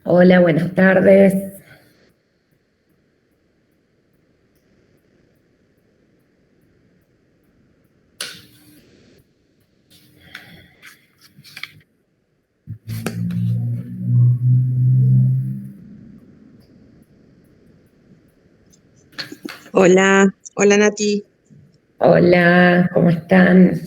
Hola, buenas tardes. Hola, hola Nati. Hola, ¿cómo están?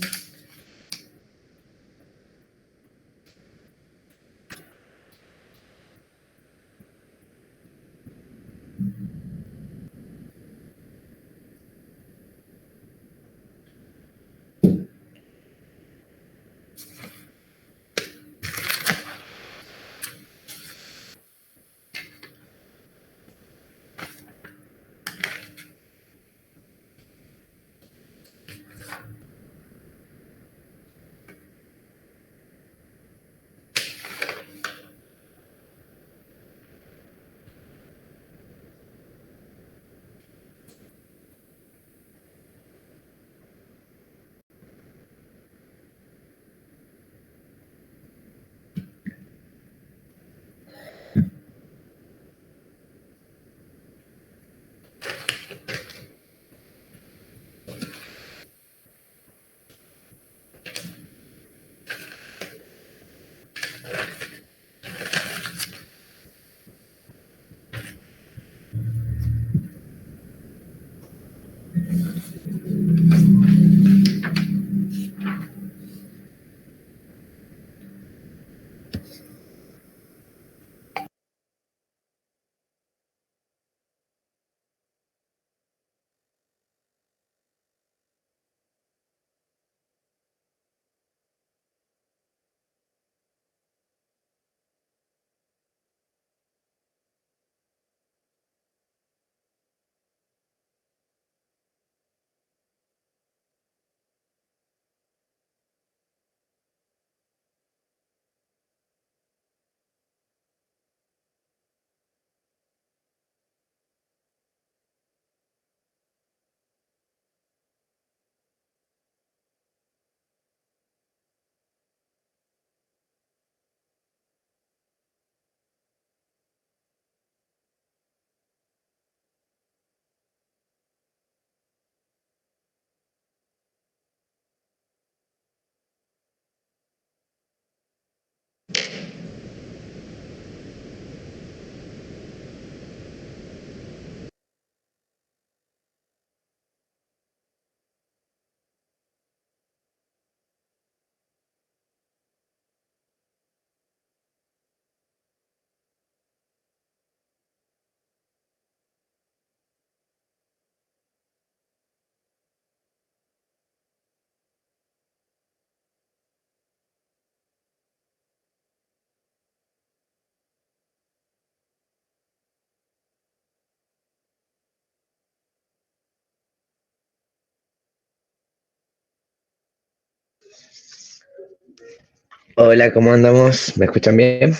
Hola, ¿cómo andamos? ¿Me escuchan bien?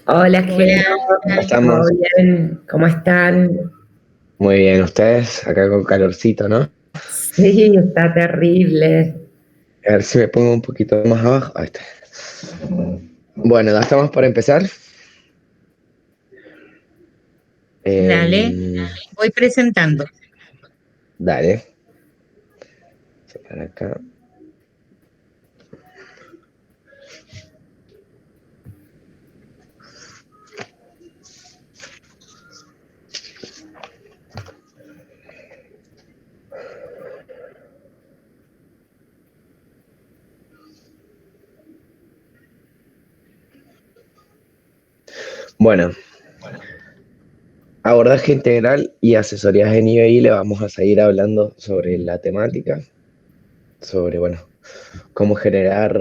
Hola, Hola, Geo. ¿Cómo ¿Todo estamos? bien? ¿Cómo están? Muy bien, ¿ustedes? Acá con calorcito, ¿no? Sí, está terrible. A ver si me pongo un poquito más abajo. Ahí está. Bueno, ¿ya estamos para empezar? dale, Em, voy presentando. Dale. Sacar acá. Bueno, abordaje integral y asesorías en IBI le vamos a seguir hablando sobre la temática, sobre, bueno, cómo generar,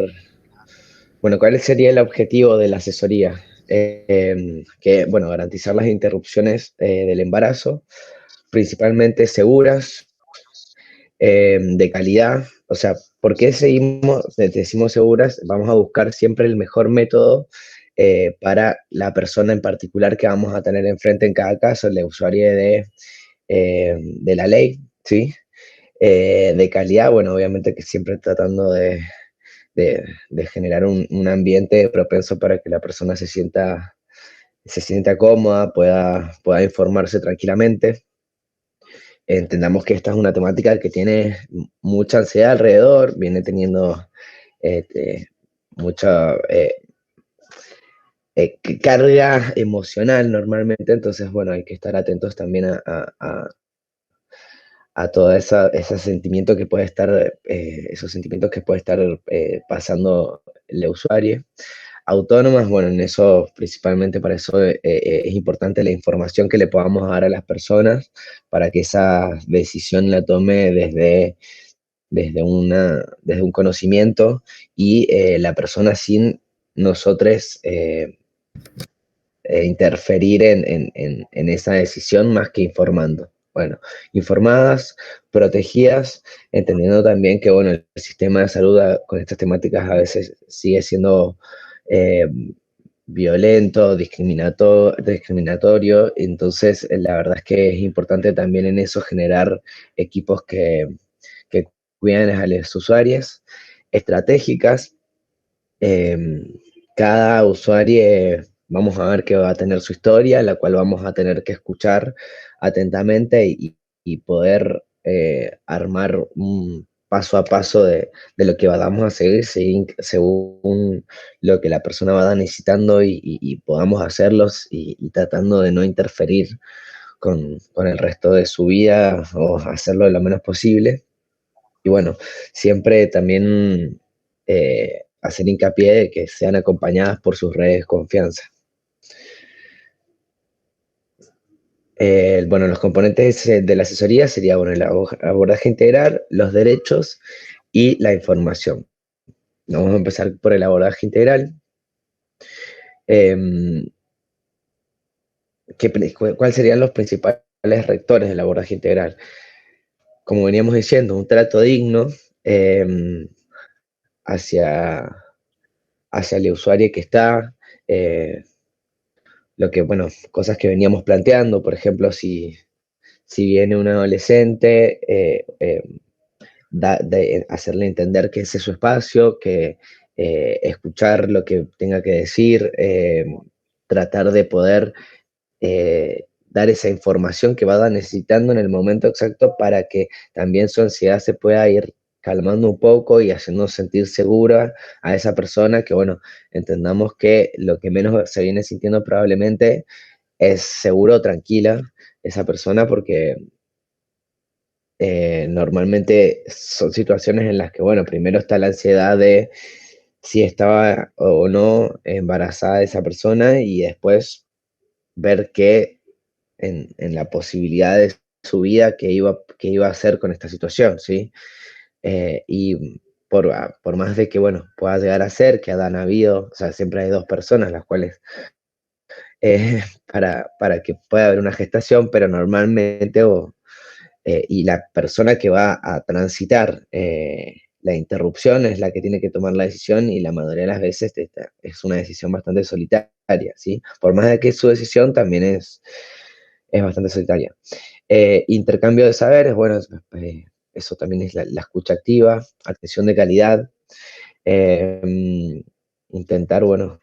bueno, cuál sería el objetivo de la asesoría. Que, bueno, garantizar las interrupciones del embarazo, principalmente seguras, de calidad. O sea, ¿por qué decimos seguras? Vamos a buscar siempre el mejor método para la persona en particular que vamos a tener enfrente en cada caso, el usuario de la ley, ¿sí? De calidad, bueno, obviamente que siempre tratando de de generar un ambiente propenso para que la persona se sienta cómoda, pueda informarse tranquilamente. Entendamos que esta es una temática que tiene mucha ansiedad alrededor, viene teniendo mucha carga emocional normalmente, entonces, bueno, hay que estar atentos también a todo ese sentimiento que puede estar, esos sentimientos que puede estar pasando el usuario. Autónomas, bueno, en eso, principalmente para eso es importante la información que le podamos dar a las personas para que esa decisión la tome desde un conocimiento y la persona sin nosotros interferir en esa decisión más que informando. Bueno, informadas, protegidas, entendiendo también que, bueno, el sistema de salud con estas temáticas a veces sigue siendo violento, discriminatorio, entonces la verdad es que es importante también en eso generar equipos que cuiden a los usuarios, estratégicas. Cada usuario vamos a ver que va a tener su historia, la cual vamos a tener que escuchar atentamente y poder armar un paso a paso de lo que vamos a seguir según lo que la persona va necesitando y podamos hacerlos y tratando de no interferir con el resto de su vida o hacerlo lo menos posible. Y bueno, siempre también hacer hincapié de que sean acompañadas por sus redes de confianza. Bueno, los componentes de la asesoría sería, bueno, el abordaje integral, los derechos y la información. Vamos a empezar por el abordaje integral. ¿Cuáles serían los principales rectores del abordaje integral? Como veníamos diciendo, un trato digno hacia el usuario que está, lo que, bueno, cosas que veníamos planteando, por ejemplo, si viene un adolescente, hacerle entender que ese es su espacio, que escuchar lo que tenga que decir, tratar de poder dar esa información que va necesitando en el momento exacto para que también su ansiedad se pueda ir calmando un poco y haciendo sentir segura a esa persona que, bueno, entendamos que lo que menos se viene sintiendo probablemente es seguro, tranquila esa persona porque normalmente son situaciones en las que, bueno, primero está la ansiedad de si estaba o no embarazada esa persona y después ver que en la posibilidad de su vida que iba a hacer con esta situación, ¿sí? Y por más de que, bueno, pueda llegar a ser que han habido, o sea, siempre hay dos personas las cuales, para que pueda haber una gestación, pero normalmente, y la persona que va a transitar la interrupción es la que tiene que tomar la decisión y la mayoría de las veces es una decisión bastante solitaria, ¿sí? Por más de que su decisión también es bastante solitaria. Intercambio de saberes, bueno, eso también es la escucha activa, atención de calidad, intentar, bueno,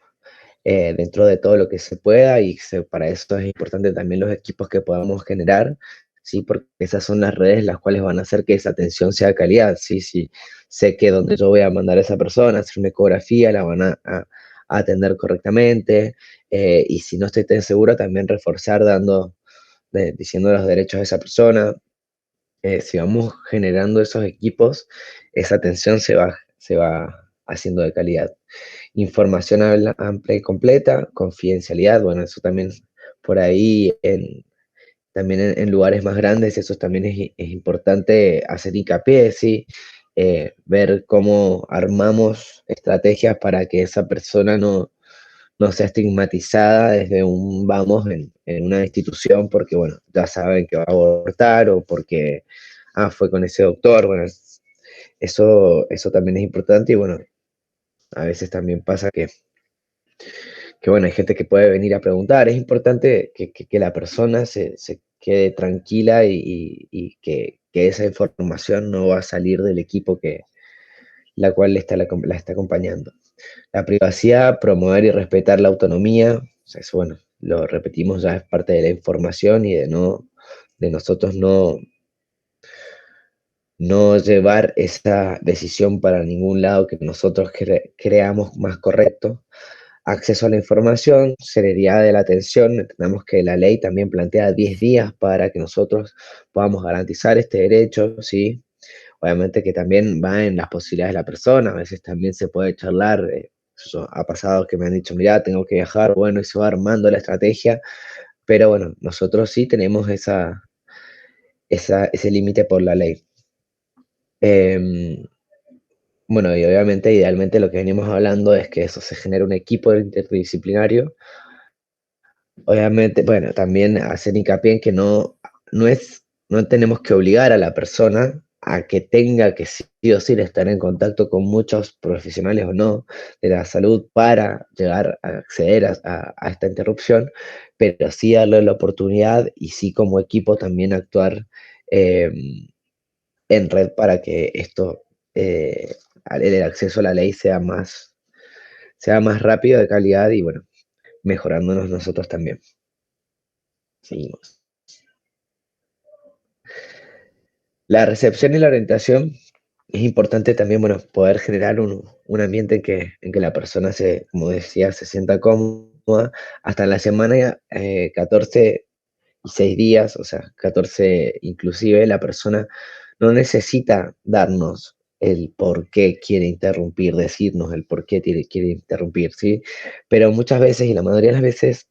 dentro de todo lo que se pueda y para eso es importante también los equipos que podamos generar, ¿sí? Porque esas son las redes las cuales van a hacer que esa atención sea de calidad, ¿sí? Si sé que donde yo voy a mandar a esa persona a hacer una ecografía, la van a atender correctamente, y si no estoy tan segura, también reforzar diciendo los derechos de esa persona. Si vamos generando esos equipos, esa atención se va haciendo de calidad. Información amplia y completa, confidencialidad, bueno, eso también por ahí, también en lugares más grandes, eso también es importante hacer hincapié, ¿sí? Ver cómo armamos estrategias para que esa persona no sea estigmatizada desde un vamos en una institución porque, bueno, ya saben que va a abortar o porque, fue con ese doctor, bueno, eso también es importante y, bueno, a veces también pasa que, bueno, hay gente que puede venir a preguntar. Es importante que la persona se quede tranquila y que esa información no va a salir del equipo la cual la está acompañando. La privacidad, promover y respetar la autonomía, o sea, eso, bueno, lo repetimos, ya es parte de la información y de nosotros no llevar esa decisión para ningún lado que nosotros creamos más correcto. Acceso a la información, celeridad de la atención, entendamos que la ley también plantea 10 días para que nosotros podamos garantizar este derecho, ¿sí? Obviamente que también va en las posibilidades de la persona, a veces también se puede charlar, eso ha pasado que me han dicho, mira, tengo que viajar, bueno, y se va armando la estrategia, pero bueno, nosotros sí tenemos ese límite por la ley. Em, bueno, y obviamente, idealmente lo que venimos hablando es que eso se genere un equipo interdisciplinario. Obviamente, bueno, también hacer hincapié en que no tenemos que obligar a la persona a que tenga que sí o sí estar en contacto con muchos profesionales o no de la salud para llegar a acceder a esta interrupción, pero sí darle la oportunidad y sí como equipo también actuar eh, en red para que el acceso a la ley sea más rápido, de calidad y bueno, mejorándonos nosotros también. Seguimos. La recepción y la orientación es importante también, bueno, poder generar un ambiente en que la persona como decía, se sienta cómoda. Hasta la semana 14 y 6 días, o sea, 14 inclusive, la persona no necesita darnos el por qué quiere interrumpir, decirnos el por qué quiere interrumpir, ¿sí? Pero muchas veces, y la mayoría de las veces,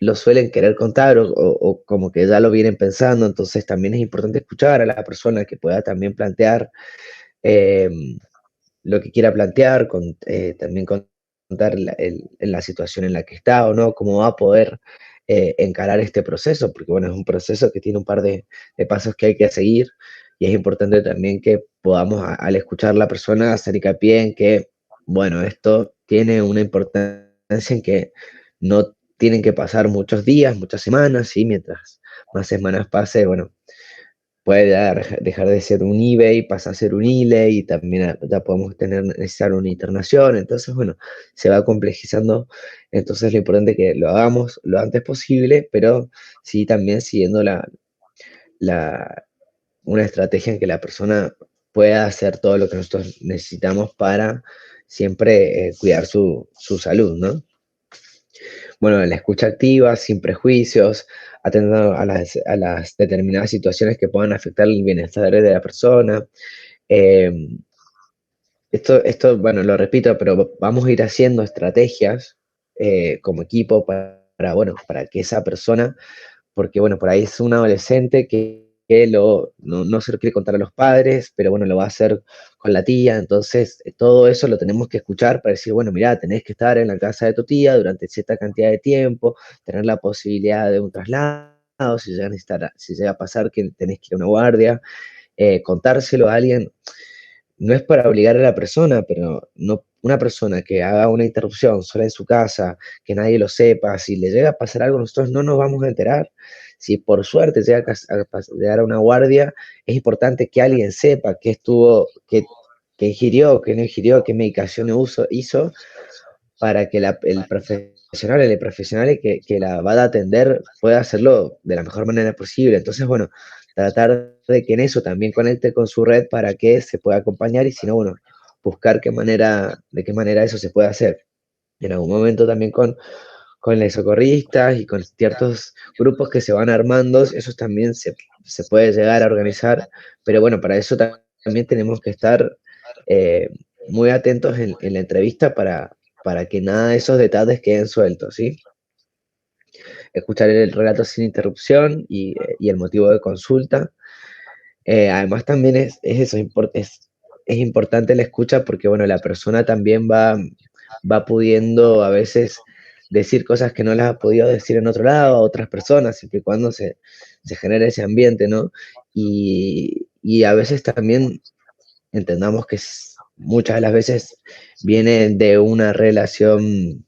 lo suelen querer contar o como que ya lo vienen pensando, entonces también es importante escuchar a la persona que pueda también plantear eh, lo que quiera plantear, también contar la situación en la que está o no, cómo va a poder encarar este proceso, porque bueno, es un proceso que tiene un par de pasos que hay que seguir y es importante también que podamos, al escuchar a la persona, hacer hincapié en que, bueno, esto tiene una importancia en que no tienen que pasar muchos días, muchas semanas, ¿sí? Mientras más semanas pase, bueno, puede dejar de ser un eBay, pasa a ser un ILE y también ya podemos necesitar una internación. Entonces, bueno, se va complejizando. Entonces, lo importante es que lo hagamos lo antes posible, pero sí también siguiendo la, una estrategia en que la persona pueda hacer todo lo que nosotros necesitamos para siempre cuidar su salud, ¿no? Bueno, la escucha activa, sin prejuicios, atendiendo a las determinadas situaciones que puedan afectar el bienestar de la persona. Eh, bueno, lo repito, pero vamos a ir haciendo estrategias como equipo bueno, para que esa persona, porque bueno, por ahí es un adolescente que no se lo quiere contar a los padres, pero bueno, lo va a hacer con la tía, entonces todo eso lo tenemos que escuchar para decir, bueno, mira, tenés que estar en la casa de tu tía durante cierta cantidad de tiempo, tener la posibilidad de un traslado, si llega a pasar que tenés que ir a una guardia, contárselo a alguien no es para obligar a la persona, pero no, una persona que haga una interrupción sola en su casa, que nadie lo sepa, si le llega a pasar algo, nosotros no nos vamos a enterar. Si por suerte llega llegar a una guardia, es importante que alguien sepa qué estuvo, qué ingirió, qué no ingirió, qué medicación hizo, para que el profesional que la va a atender pueda hacerlo de la mejor manera posible. Entonces, bueno, tratar de que en eso también conecte con su red para que se pueda acompañar y si no, bueno, buscar de qué manera eso se puede hacer. En algún momento también con los socorristas y con ciertos grupos que se van armando, eso también se puede llegar a organizar, pero bueno, para eso también tenemos que estar eh, muy atentos en la entrevista para que nada de esos detalles queden sueltos, ¿sí? Escuchar el relato sin interrupción y el motivo de consulta. Además también es eso, es importante la escucha porque, bueno, la persona también va pudiendo a veces decir cosas que no las ha podido decir en otro lado a otras personas, siempre y cuando se genere ese ambiente, ¿no? Y a veces también entendamos que muchas de las veces viene de una relación,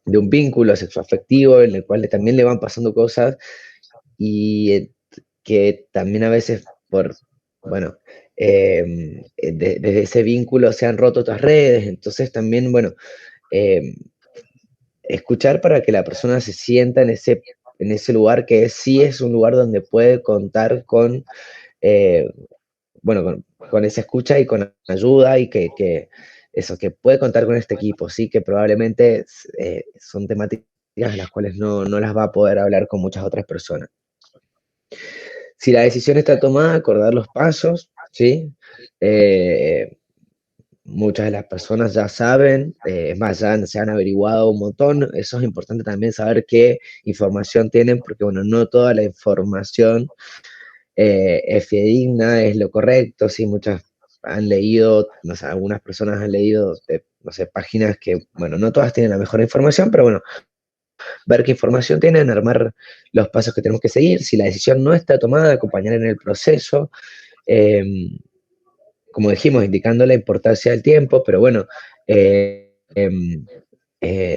de un vínculo sexoafectivo en el cual también le van pasando cosas y que también a veces bueno, desde ese vínculo se han roto otras redes, entonces también, bueno, eh, escuchar para que la persona se sienta en ese lugar que sí es un lugar donde puede contar con, eh, bueno, con esa escucha y con ayuda y eso, que puede contar con este equipo, sí, que probablemente son temáticas de las cuales no las va a poder hablar con muchas otras personas. Si la decisión está tomada, acordar los pasos, ¿sí? Muchas de las personas ya saben, es más, ya se han averiguado un montón. Eso es importante también saber qué información tienen, porque bueno, no toda la información es fidedigna, es lo correcto. Sí, muchas han leído, no sé, algunas personas han leído, no sé, páginas que, bueno, no todas tienen la mejor información, pero bueno, ver qué información tienen, armar los pasos que tenemos que seguir. Si la decisión no está tomada, acompañar en el proceso. Eh, como dijimos, indicando la importancia del tiempo, pero bueno, eh, em,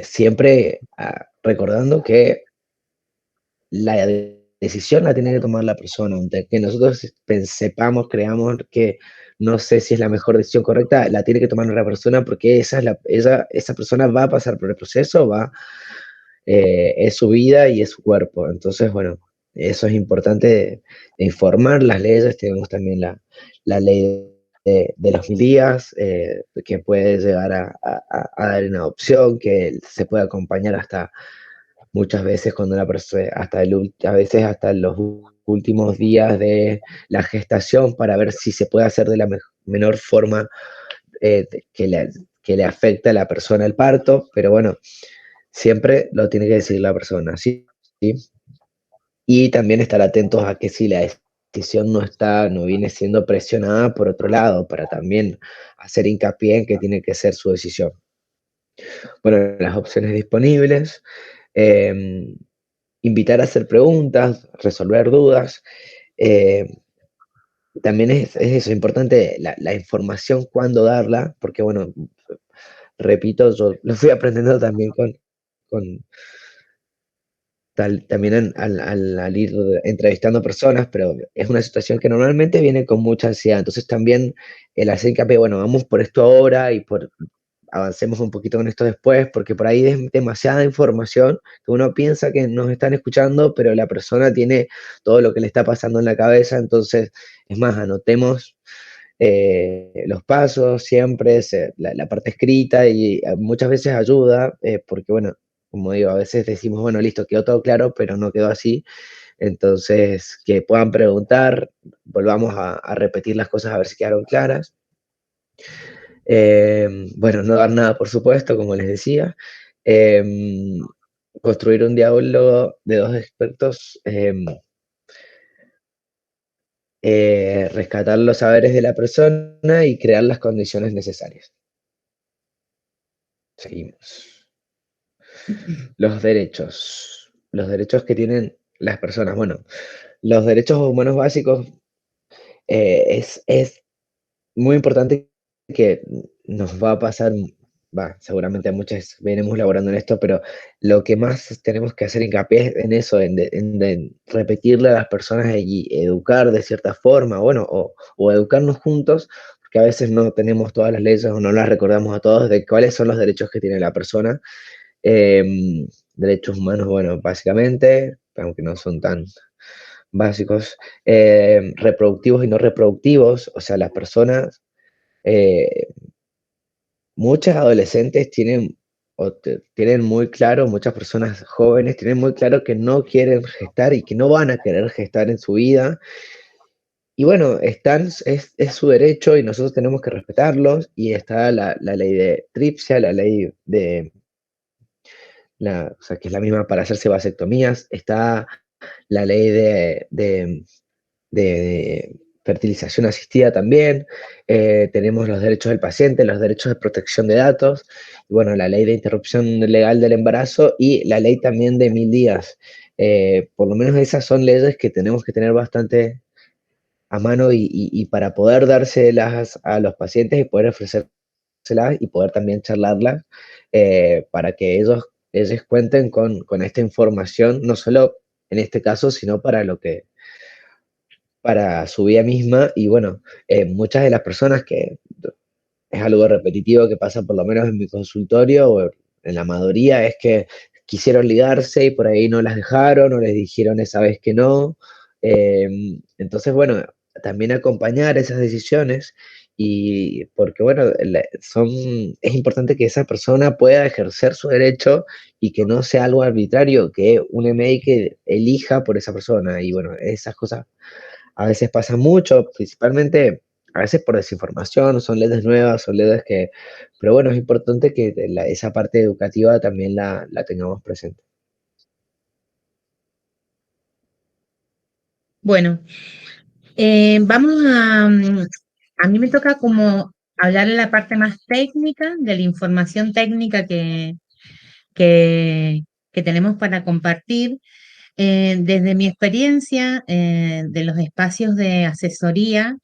siempre recordando que la decisión la tiene que tomar la persona, aunque que nosotros sepamos, creamos que no sé si es la mejor decisión correcta, la tiene que tomar la persona porque esa persona va a pasar por el proceso, es su vida y es su cuerpo. Entonces, bueno, eso es importante de informar las leyes. Tenemos también la ley de los 1000 días, que puede llegar a dar una adopción, que se puede acompañar hasta muchas veces cuando una persona, a veces hasta los últimos días de la gestación para ver si se puede hacer de la menor forma que le afecta a la persona el parto, pero bueno, siempre lo tiene que decir la persona, ¿sí? ¿Sí? Y también estar atentos a que si la decisión no viene siendo presionada por otro lado, para también hacer hincapié en que tiene que ser su decisión. Bueno, las opciones disponibles, eh, invitar a hacer preguntas, resolver dudas. eh, También es eso, importante la información, cuándo darla, porque bueno, repito, yo lo fui aprendiendo también con también al ir entrevistando personas, pero es una situación que normalmente viene con mucha ansiedad. Entonces también el hacer hincapié, bueno, vamos por esto ahora y avancemos un poquito con esto después, porque por ahí es demasiada información que uno piensa que nos están escuchando, pero la persona tiene todo lo que le está pasando en la cabeza. Entonces, es más, anotemos los pasos siempre, la parte escrita, y muchas veces ayuda, porque bueno, como digo, a veces decimos, bueno, listo, quedó todo claro, pero no quedó así. Entonces, que puedan preguntar, volvamos a repetir las cosas a ver si quedaron claras. Bueno, no dar nada, por supuesto, como les decía. Construir un diálogo de dos expertos, rescatar los saberes de la persona y crear las condiciones necesarias. Seguimos. Los derechos. Los derechos que tienen las personas. Bueno, los derechos humanos básicos, es muy importante, que nos va a pasar, seguramente a muchas venimos laborando en esto, pero lo que más tenemos que hacer hincapié es en eso, en repetirle a las personas y educar de cierta forma, bueno, o educarnos juntos, porque a veces no tenemos todas las leyes o no las recordamos a todos de cuáles son los derechos que tiene la persona. Derechos humanos, bueno, básicamente, aunque no son tan básicos, reproductivos y no reproductivos, o sea, las personas, eh, muchas adolescentes tienen muy claro, muchas personas jóvenes tienen muy claro que no quieren gestar y que no van a querer gestar en su vida. Y bueno, es su derecho y nosotros tenemos que respetarlos. Y está la ley de tripsia, la ley o sea, que es la misma para hacerse vasectomías. Está la ley de fertilización asistida también. Tenemos los derechos del paciente, los derechos de protección de datos, y bueno, la ley de interrupción legal del embarazo y la ley también de 1000 días. Por lo menos esas son leyes que tenemos que tener bastante a mano, y para poder dárselas a los pacientes y poder ofrecérselas y poder también charlarlas, para que ellos cuenten con esta información, no solo en este caso, sino para lo que para su vida misma y bueno, muchas de las personas que es algo repetitivo que pasa por lo menos en mi consultorio o en la mayoría, es que quisieron ligarse y por ahí no las dejaron o les dijeron esa vez que no. Entonces, bueno, también acompañar esas decisiones y porque, bueno, es importante que esa persona pueda ejercer su derecho y que no sea algo arbitrario, que un MI que elija por esa persona. Y bueno, esas cosas a veces pasan mucho, principalmente a veces por desinformación, son leyes nuevas, son leyes que, pero bueno, es importante que esa parte educativa también la tengamos presente. Bueno, vamos a mí me toca como hablar de la parte más técnica, de la información técnica que, que tenemos para compartir. Desde mi experiencia de los espacios de asesoría,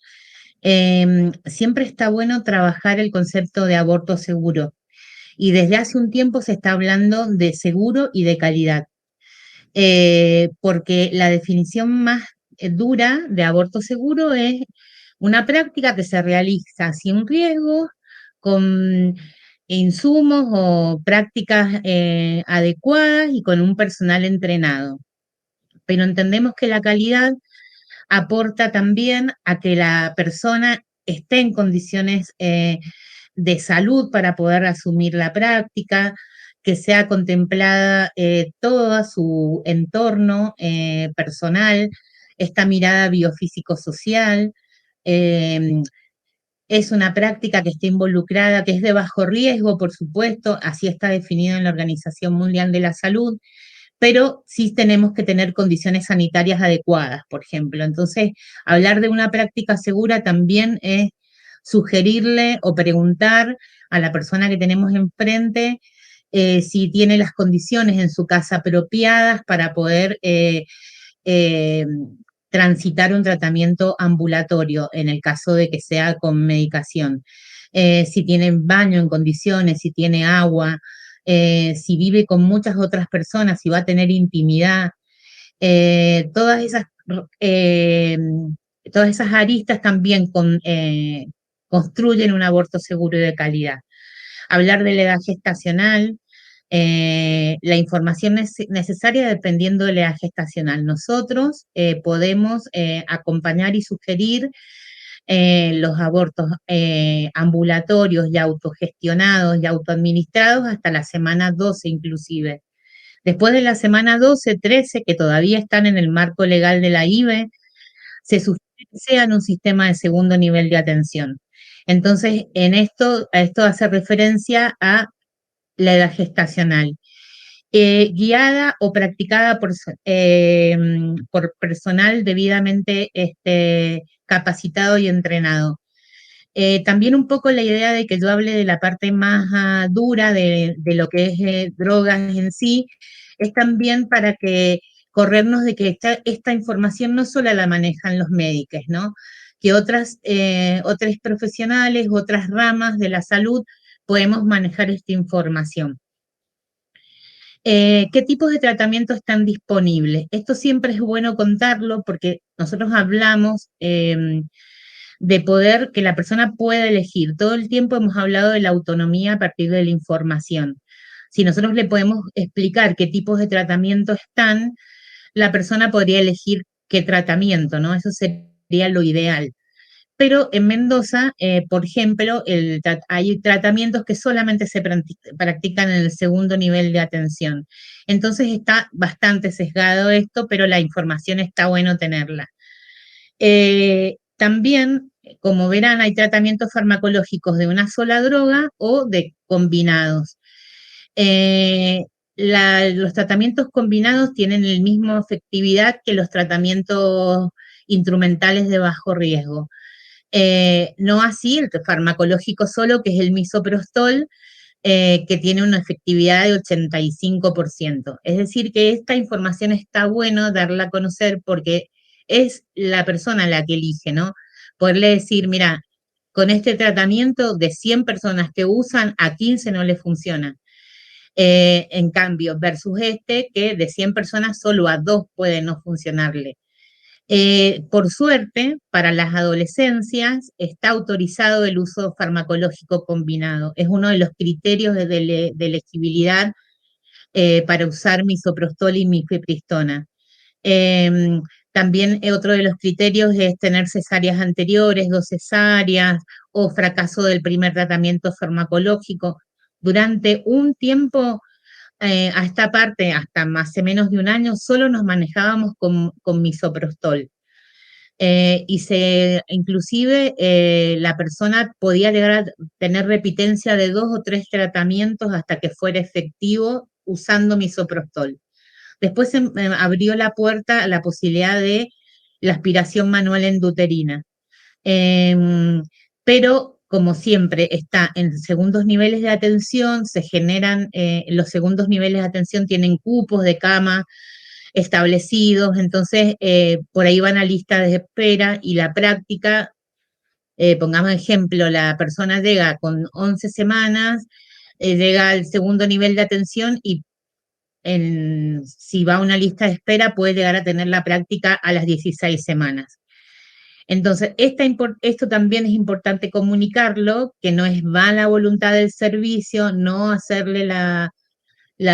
siempre está bueno trabajar el concepto de aborto seguro. Y desde hace un tiempo se está hablando de seguro y de calidad, porque la definición más dura de aborto seguro es una práctica que se realiza sin riesgo, con insumos o prácticas adecuadas y con un personal entrenado. Pero entendemos que la calidad aporta también a que la persona esté en condiciones de salud para poder asumir la práctica, que sea contemplada todo su entorno personal, esta mirada biofísico-social. eh, es una práctica que está involucrada, que es de bajo riesgo, por supuesto, así está definido en la Organización Mundial de la Salud, pero sí tenemos que tener condiciones sanitarias adecuadas, por ejemplo. Entonces, hablar de una práctica segura también es sugerirle o preguntar a la persona que tenemos enfrente si tiene las condiciones en su casa apropiadas para poder eh, transitar un tratamiento ambulatorio en el caso de que sea con medicación. Si tiene baño en condiciones, si tiene agua, si vive con muchas otras personas, si va a tener intimidad, eh, todas esas, eh, todas esas aristas también construyen un aborto seguro y de calidad. Hablar de la edad gestacional, la información necesaria dependiendo de la edad gestacional. Nosotros podemos acompañar y sugerir los abortos ambulatorios y autogestionados y autoadministrados hasta la semana 12 inclusive. Después de la semana 12, 13, que todavía están en el marco legal de la IVE, se sugiere que sean un sistema de segundo nivel de atención. Entonces, esto hace referencia a la edad gestacional, guiada o practicada por personal debidamente capacitado y entrenado. También un poco la idea de que yo hable de la parte más dura de lo que es drogas en sí, es también para que corrernos de que esta información no solo la manejan los médicos, ¿no? Que otros profesionales, otras ramas de la salud podemos manejar esta información. ¿Qué tipos de tratamiento están disponibles? Esto siempre es bueno contarlo porque nosotros hablamos de poder que la persona pueda elegir. Todo el tiempo hemos hablado de la autonomía a partir de la información. Si nosotros le podemos explicar qué tipos de tratamiento están, la persona podría elegir qué tratamiento, ¿no? Eso sería lo ideal. Pero en Mendoza, por ejemplo, hay tratamientos que solamente se practican en el segundo nivel de atención. Entonces está bastante sesgado esto, pero la información está bueno tenerla. También, como verán, hay tratamientos farmacológicos de una sola droga o de combinados. Eh, los tratamientos combinados tienen la misma efectividad que los tratamientos instrumentales de bajo riesgo. No así el farmacológico solo, que es el misoprostol, que tiene una efectividad de 85%. Es decir, que esta información está bueno darla a conocer porque es la persona la que elige, ¿no? Poderle decir, mira, con este tratamiento de 100 personas que usan, a 15 no le funciona. En cambio, versus que de 100 personas solo a 2 puede no funcionarle. Por suerte, para las adolescencias está autorizado el uso farmacológico combinado. Es uno de los criterios de elegibilidad para usar misoprostol y mifepristona. Eh, También otro de los criterios es tener cesáreas anteriores, 2 cesáreas o fracaso del primer tratamiento farmacológico. Durante un tiempo, a esta parte, hasta más o menos de un año, solo nos manejábamos con misoprostol. Inclusive la persona podía llegar a tener repitencia de 2 o 3 tratamientos hasta que fuera efectivo usando misoprostol. Después se abrió la puerta a la posibilidad de la aspiración manual endouterina. Pero, como siempre, está en segundos niveles de atención, se generan, los segundos niveles de atención tienen cupos de cama establecidos, entonces por ahí van a lista de espera y la práctica, pongamos ejemplo, la persona llega con 11 semanas, llega al segundo nivel de atención y si va a una lista de espera puede llegar a tener la práctica a las 16 semanas. Entonces, esto también es importante comunicarlo, que no es mala voluntad del servicio, no hacerle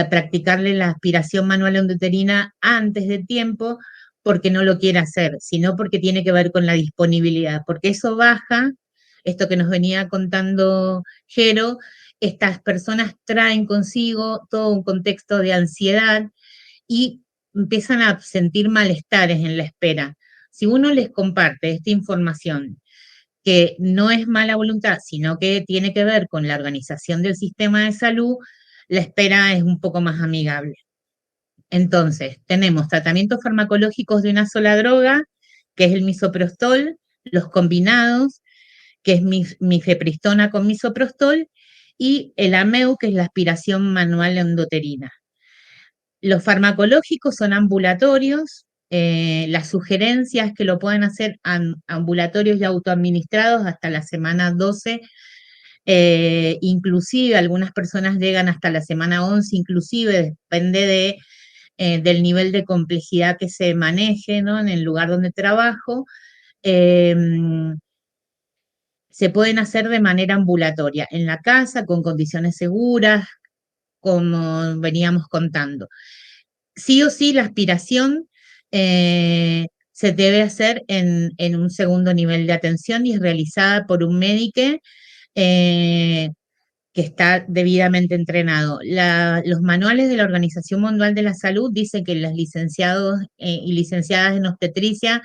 practicarle la aspiración manual endouterina antes de tiempo porque no lo quiere hacer, sino porque tiene que ver con la disponibilidad, porque eso baja, esto que nos venía contando Jero, estas personas traen consigo todo un contexto de ansiedad y empiezan a sentir malestares en la espera. Si uno les comparte esta información, que no es mala voluntad, sino que tiene que ver con la organización del sistema de salud, la espera es un poco más amigable. Entonces, tenemos tratamientos farmacológicos de una sola droga, que es el misoprostol, los combinados, que es mifepristona con misoprostol, y el AMEU, que es la aspiración manual endouterina. Los farmacológicos son ambulatorios, las sugerencias que lo pueden hacer ambulatorios y autoadministrados hasta la semana 12, inclusive algunas personas llegan hasta la semana 11, inclusive depende del nivel de complejidad que se maneje, ¿no? En el lugar donde trabajo, eh, se pueden hacer de manera ambulatoria, en la casa, con condiciones seguras, como veníamos contando. Sí o sí, la aspiración se debe hacer en un segundo nivel de atención y es realizada por un médico que está debidamente entrenado. Los manuales de la Organización Mundial de la Salud dicen que los licenciados y licenciadas en obstetricia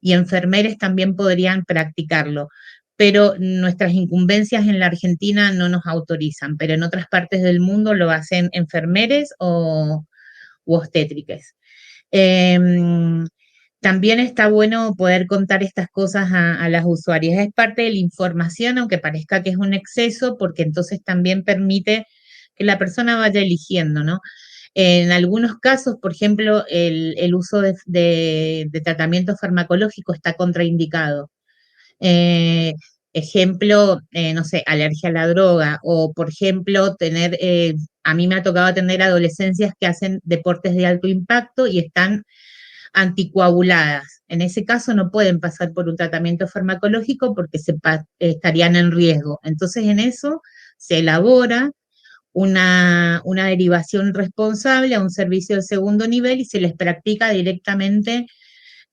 y enfermeros también podrían practicarlo, pero nuestras incumbencias en la Argentina no nos autorizan, pero en otras partes del mundo lo hacen enfermeros u obstétricas. También está bueno poder contar estas cosas a las usuarias. Es parte de la información, aunque parezca que es un exceso, porque entonces también permite que la persona vaya eligiendo, ¿no? En algunos casos, por ejemplo, el uso de tratamiento farmacológico está contraindicado. Eh, Ejemplo, no sé, alergia a la droga, o por ejemplo, a mí me ha tocado tener adolescencias que hacen deportes de alto impacto y están anticoaguladas. En ese caso no pueden pasar por un tratamiento farmacológico porque estarían en riesgo. Entonces en eso se elabora una derivación responsable a un servicio de segundo nivel y se les practica directamente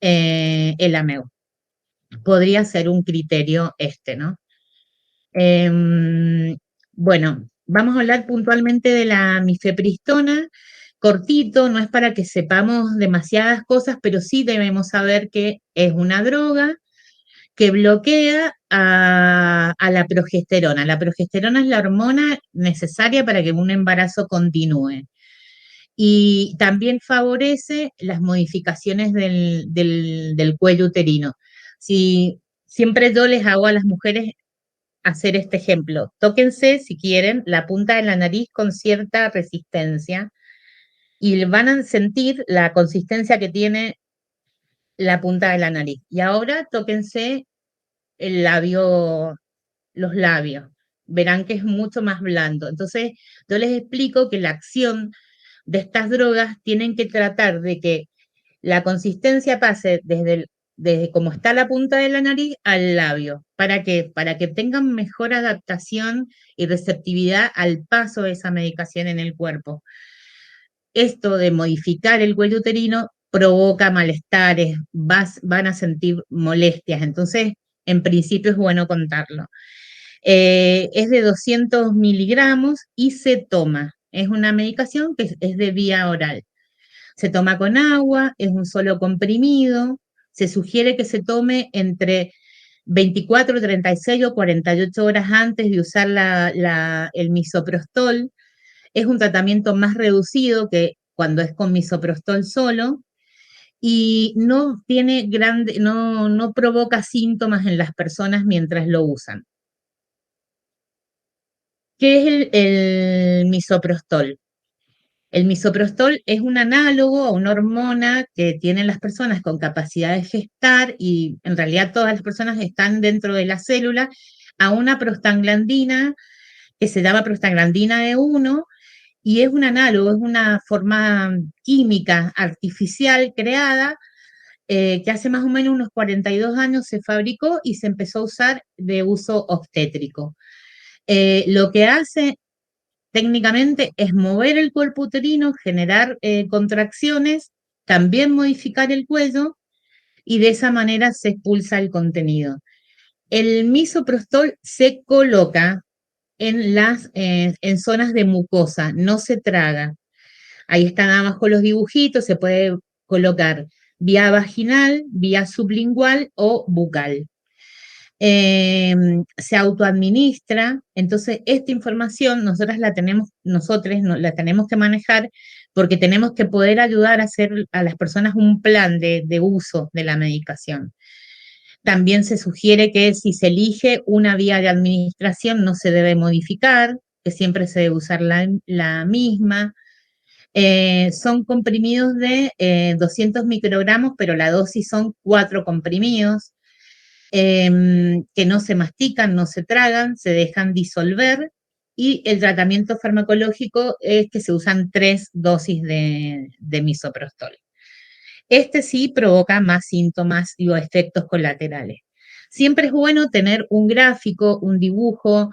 el AMEU. Podría ser un criterio ¿no? Bueno, vamos a hablar puntualmente de la mifepristona, cortito, no es para que sepamos demasiadas cosas, pero sí debemos saber que es una droga que bloquea a la progesterona. La progesterona es la hormona necesaria para que un embarazo continúe. Y también favorece las modificaciones del cuello uterino. Si siempre yo les hago a las mujeres hacer este ejemplo. Tóquense, si quieren, la punta de la nariz con cierta resistencia y van a sentir la consistencia que tiene la punta de la nariz. Y ahora tóquense el labio, los labios. Verán que es mucho más blando. Entonces, yo les explico que la acción de estas drogas tienen que tratar de que la consistencia pase desde como está la punta de la nariz al labio. ¿Para qué? Para que tengan mejor adaptación y receptividad al paso de esa medicación en el cuerpo. Esto de modificar el cuello uterino provoca malestares, van a sentir molestias, entonces en principio es bueno contarlo. Es de 200 miligramos y se toma. Es una medicación que es de vía oral. Se toma con agua, es un solo comprimido. Se sugiere que se tome entre 24, 36 o 48 horas antes de usar el misoprostol. Es un tratamiento más reducido que cuando es con misoprostol solo y no provoca síntomas en las personas mientras lo usan. ¿Qué es el misoprostol? El misoprostol es un análogo a una hormona que tienen las personas con capacidad de gestar, y en realidad todas las personas están dentro de la célula, a una prostaglandina que se llama prostaglandina E1, y es un análogo, es una forma química artificial creada que hace más o menos unos 42 años se fabricó y se empezó a usar de uso obstétrico. Lo que hace técnicamente es mover el cuerpo uterino, generar contracciones, también modificar el cuello, y de esa manera se expulsa el contenido. El misoprostol se coloca en zonas de mucosa, no se traga. Ahí están abajo los dibujitos, se puede colocar vía vaginal, vía sublingual o bucal. Se autoadministra, entonces esta información nosotros la tenemos que manejar porque tenemos que poder ayudar a hacer a las personas un plan de uso de la medicación. También se sugiere que si se elige una vía de administración no se debe modificar, que siempre se debe usar la misma. Son comprimidos de 200 microgramos, pero la dosis son 4 comprimidos que no se mastican, no se tragan, se dejan disolver, y el tratamiento farmacológico es que se usan 3 dosis de misoprostol. Este sí provoca más síntomas y efectos colaterales. Siempre es bueno tener un gráfico, un dibujo,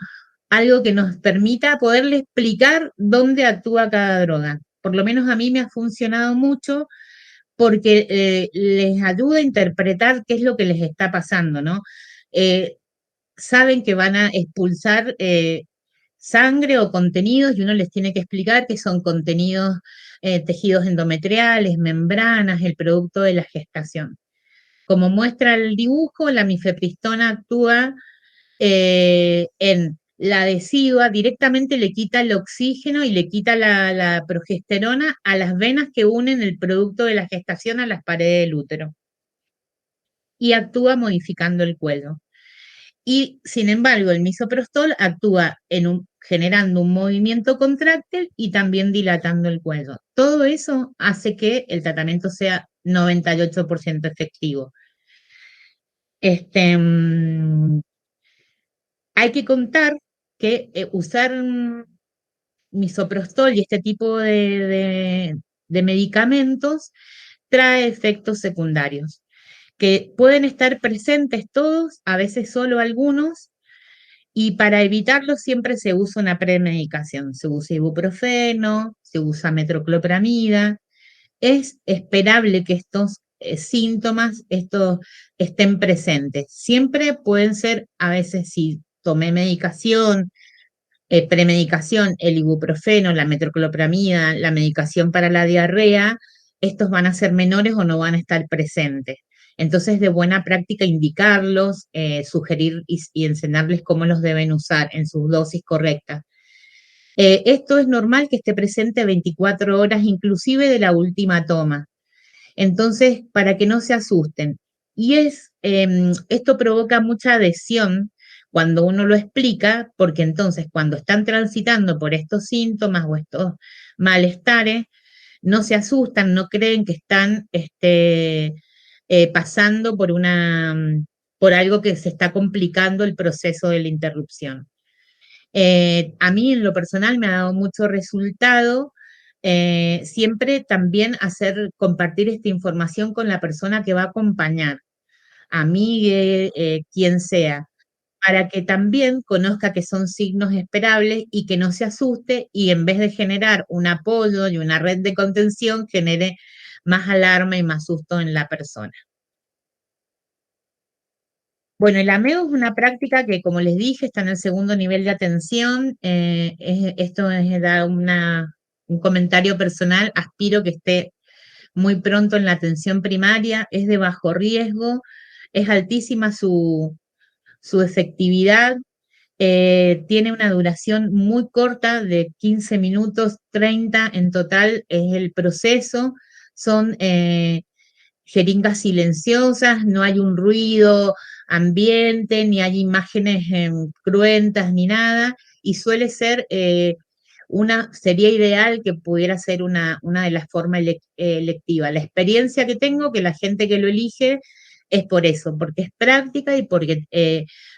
algo que nos permita poderle explicar dónde actúa cada droga. Por lo menos a mí me ha funcionado mucho porque les ayuda a interpretar qué es lo que les está pasando, ¿no? Eh, Saben que van a expulsar sangre o contenidos y uno les tiene que explicar que son contenidos, tejidos endometriales, membranas, el producto de la gestación. Como muestra el dibujo, la mifepristona actúa en la decidua, directamente le quita el oxígeno y le quita la progesterona a las venas que unen el producto de la gestación a las paredes del útero. Y actúa modificando el cuello. Y sin embargo, el misoprostol actúa generando un movimiento contráctil y también dilatando el cuello. Todo eso hace que el tratamiento sea 98% efectivo. Hay que contar que usar misoprostol y este tipo de medicamentos trae efectos secundarios, que pueden estar presentes todos, a veces solo algunos, y para evitarlo siempre se usa una premedicación. Se usa ibuprofeno, se usa metoclopramida. Es esperable que estos síntomas estén presentes. Siempre pueden ser, a veces si tomé medicación, premedicación, el ibuprofeno, la metoclopramida, la medicación para la diarrea, estos van a ser menores o no van a estar presentes. Entonces, de buena práctica indicarlos, sugerir y enseñarles cómo los deben usar en sus dosis correctas. Esto es normal que esté presente 24 horas, inclusive de la última toma. Entonces, para que no se asusten. Y esto provoca mucha adhesión cuando uno lo explica, porque entonces cuando están transitando por estos síntomas o estos malestares, no se asustan, no creen que están pasando por algo que se está complicando el proceso de la interrupción. A mí en lo personal me ha dado mucho resultado siempre también compartir esta información con la persona que va a acompañar, amigue, quien sea, para que también conozca que son signos esperables y que no se asuste y en vez de generar un apoyo y una red de contención, genere más alarma y más susto en la persona. Bueno, el ameo es una práctica que, como les dije, está en el segundo nivel de atención. Esto da un comentario personal. Aspiro que esté muy pronto en la atención primaria. Es de bajo riesgo, es altísima su efectividad. Tiene una duración muy corta de 15 minutos, 30 en total es el proceso. Son jeringas silenciosas, no hay un ruido ambiente, ni hay imágenes cruentas, ni nada, y suele ser sería ideal que pudiera ser una de las formas electiva. La experiencia que tengo, que la gente que lo elige, es por eso, porque es práctica y porque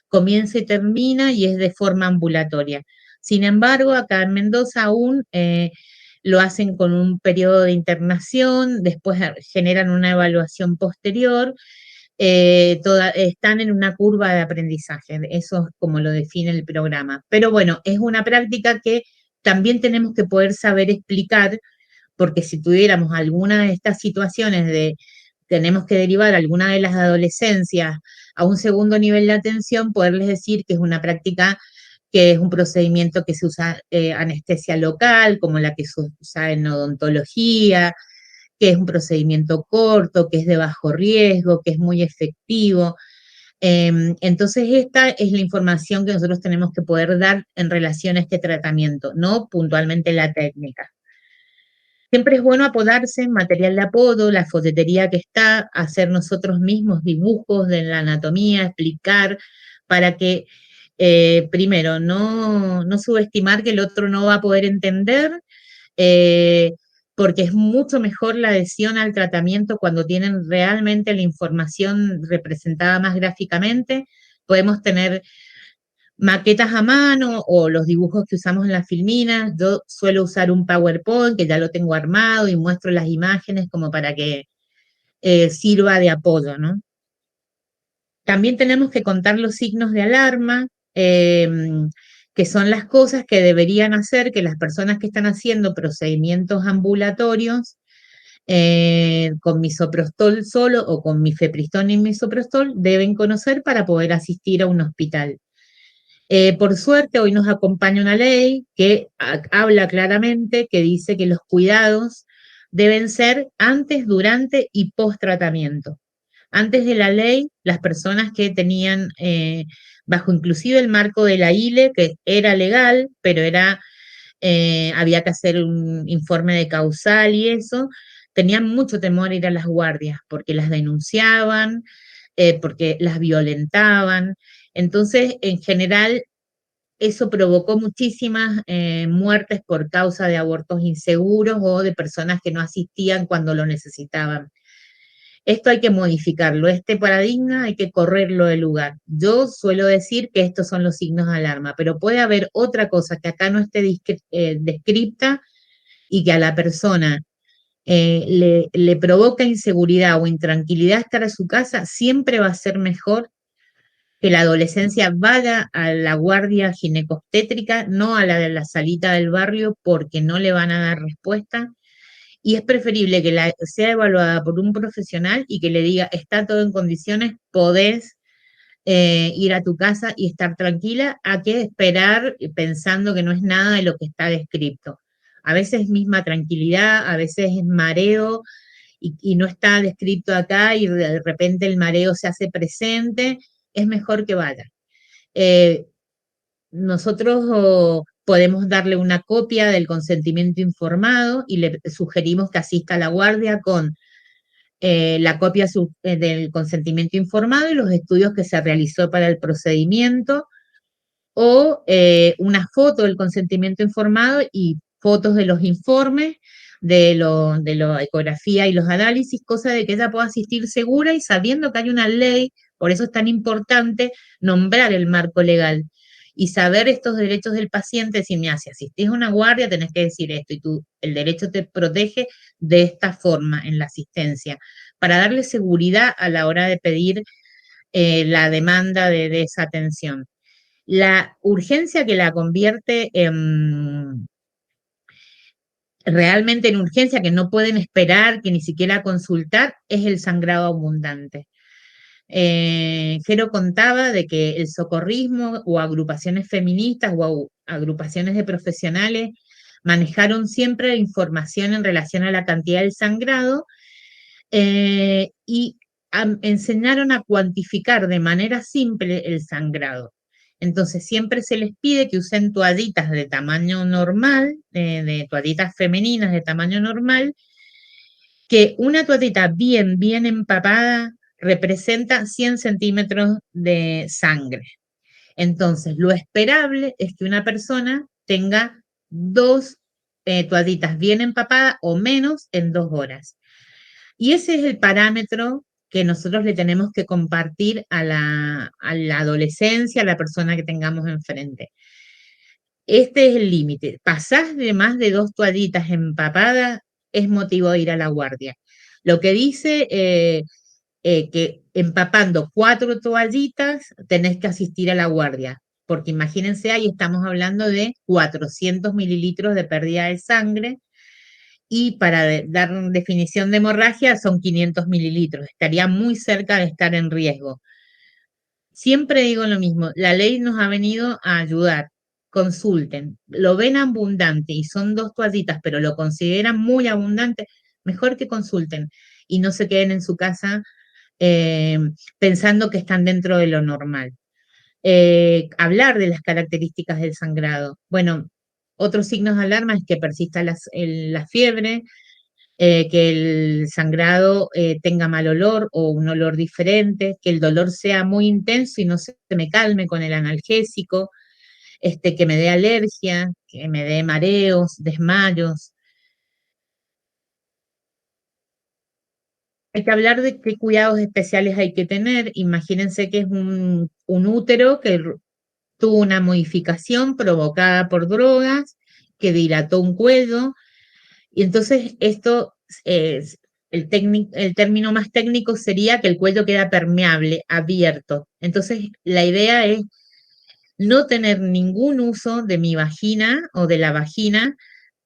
comienza y termina y es de forma ambulatoria. Sin embargo, acá en Mendoza aún lo hacen con un periodo de internación, después generan una evaluación posterior, están en una curva de aprendizaje, eso es como lo define el programa. Pero bueno, es una práctica que también tenemos que poder saber explicar, porque si tuviéramos alguna de estas situaciones de tenemos que derivar alguna de las adolescencias a un segundo nivel de atención, poderles decir que es una práctica que es un procedimiento que se usa anestesia local, como la que se usa en odontología, que es un procedimiento corto, que es de bajo riesgo, que es muy efectivo. Entonces, esta es la información que nosotros tenemos que poder dar en relación a este tratamiento, no puntualmente la técnica. Siempre es bueno apodarse, material de apodo, la folletería que está, hacer nosotros mismos dibujos de la anatomía, explicar, para que, primero, no subestimar que el otro no va a poder entender, eh, porque es mucho mejor la adhesión al tratamiento cuando tienen realmente la información representada más gráficamente. Podemos tener maquetas a mano o los dibujos que usamos en las filminas. Yo suelo usar un PowerPoint que ya lo tengo armado y muestro las imágenes como para que sirva de apoyo, ¿no? También tenemos que contar los signos de alarma, que son las cosas que deberían hacer que las personas que están haciendo procedimientos ambulatorios con misoprostol solo o con mifepristón y misoprostol deben conocer para poder asistir a un hospital. Por suerte, hoy nos acompaña una ley que habla claramente, que dice que los cuidados deben ser antes, durante y post tratamiento. Antes de la ley, las personas que tenían, bajo inclusive el marco de la ILE, que era legal, pero había que hacer un informe de causal y eso, tenían mucho temor a ir a las guardias, porque las denunciaban, porque las violentaban. Entonces, en general, eso provocó muchísimas muertes por causa de abortos inseguros o de personas que no asistían cuando lo necesitaban. Esto hay que modificarlo, este paradigma hay que correrlo del lugar. Yo suelo decir que estos son los signos de alarma, pero puede haber otra cosa que acá no esté descripta y que a la persona le provoca inseguridad o intranquilidad estar a su casa, siempre va a ser mejor que la adolescencia vaya a la guardia ginecobstétrica, no a la de la salita del barrio, porque no le van a dar respuesta. Y es preferible que sea evaluada por un profesional y que le diga, está todo en condiciones, podés ir a tu casa y estar tranquila, a que esperar pensando que no es nada de lo que está descrito. A veces es misma tranquilidad, a veces es mareo y no está descrito acá y de repente el mareo se hace presente, es mejor que vaya. Nosotros podemos darle una copia del consentimiento informado y le sugerimos que asista a la guardia con la copia del consentimiento informado y los estudios que se realizó para el procedimiento, o una foto del consentimiento informado y fotos de los informes, de la ecografía y los análisis, cosa de que ella pueda asistir segura y sabiendo que hay una ley. Por eso es tan importante nombrar el marco legal y saber estos derechos del paciente, si me hace, asistís a una guardia, tenés que decir esto, y el derecho te protege de esta forma en la asistencia, para darle seguridad a la hora de pedir la demanda de esa atención. La urgencia que la convierte realmente en urgencia, que no pueden esperar, que ni siquiera consultar, es el sangrado abundante. Jero contaba de que el socorrismo o agrupaciones feministas o agrupaciones de profesionales manejaron siempre información en relación a la cantidad del sangrado y enseñaron a cuantificar de manera simple el sangrado. Entonces siempre se les pide que usen toallitas de tamaño normal, de toallitas femeninas de tamaño normal, que una toallita bien empapada representa 100 centímetros de sangre. Entonces, lo esperable es que una persona tenga 2 toallitas bien empapadas o menos en 2 horas. Y ese es el parámetro que nosotros le tenemos que compartir a la adolescencia, a la persona que tengamos enfrente. Este es el límite. Pasás de más de 2 toallitas empapadas, es motivo de ir a la guardia. Lo que dice que empapando 4 toallitas tenés que asistir a la guardia, porque imagínense, ahí estamos hablando de 400 mililitros de pérdida de sangre, y para dar definición de hemorragia son 500 mililitros, estaría muy cerca de estar en riesgo. Siempre digo lo mismo, la ley nos ha venido a ayudar. Consulten, lo ven abundante y son 2 toallitas, pero lo consideran muy abundante, mejor que consulten y no se queden en su casa pensando que están dentro de lo normal. Hablar de las características del sangrado. Bueno, otros signos de alarma es que persista la fiebre, que el sangrado tenga mal olor o un olor diferente, que el dolor sea muy intenso y no se me calme con el analgésico, que me dé alergia, que me dé mareos, desmayos. Hay que hablar de qué cuidados especiales hay que tener. Imagínense que es un útero que tuvo una modificación provocada por drogas, que dilató un cuello, y entonces esto es, el término más técnico sería que el cuello queda permeable, abierto. Entonces la idea es no tener ningún uso de mi vagina o de la vagina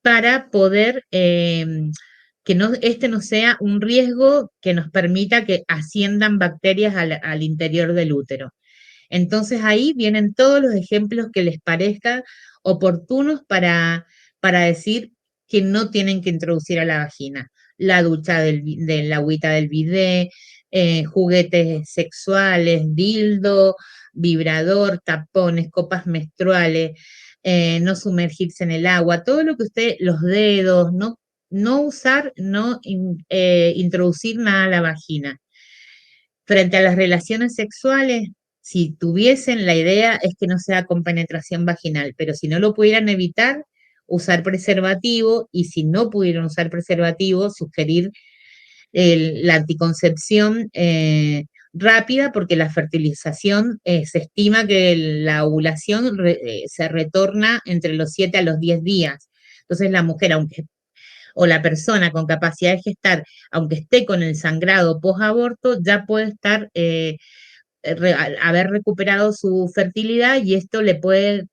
para poder que no sea un riesgo que nos permita que asciendan bacterias al interior del útero. Entonces ahí vienen todos los ejemplos que les parezcan oportunos para decir que no tienen que introducir a la vagina. La ducha de la agüita del bidé, juguetes sexuales, dildo, vibrador, tapones, copas menstruales, no sumergirse en el agua, todo lo que los dedos, no usar, no introducir nada a la vagina. Frente a las relaciones sexuales, si tuviesen, la idea es que no sea con penetración vaginal, pero si no lo pudieran evitar, usar preservativo, y si no pudieran usar preservativo, sugerir la anticoncepción rápida, porque la fertilización se estima que la ovulación se retorna entre los 7 a los 10 días. Entonces la mujer, o la persona con capacidad de gestar, aunque esté con el sangrado post-aborto, ya puede estar, haber recuperado su fertilidad, y esto le puede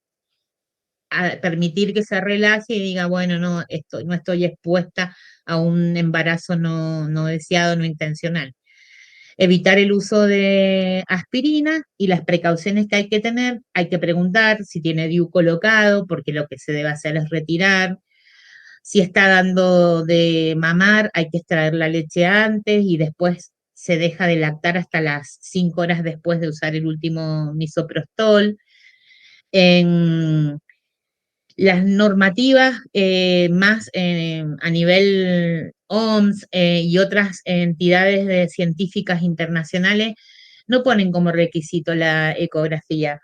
permitir que se relaje y diga, bueno, no estoy expuesta a un embarazo no deseado, no intencional. Evitar el uso de aspirina y las precauciones que hay que tener. Hay que preguntar si tiene DIU colocado, porque lo que se debe hacer es retirar. Si está dando de mamar, hay que extraer la leche antes, y después se deja de lactar hasta las 5 horas después de usar el último misoprostol. En las normativas más a nivel OMS y otras entidades científicas internacionales no ponen como requisito la ecografía.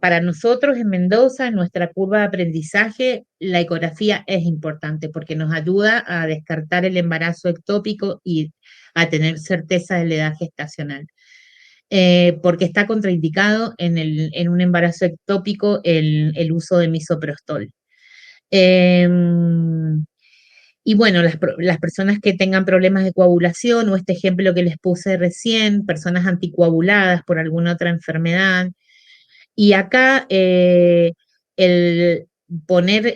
Para nosotros en Mendoza, en nuestra curva de aprendizaje, la ecografía es importante porque nos ayuda a descartar el embarazo ectópico y a tener certeza de la edad gestacional. porque está contraindicado en un embarazo ectópico el uso de misoprostol. Y bueno, las personas que tengan problemas de coagulación, o este ejemplo que les puse recién, personas anticoaguladas por alguna otra enfermedad. Y acá el poner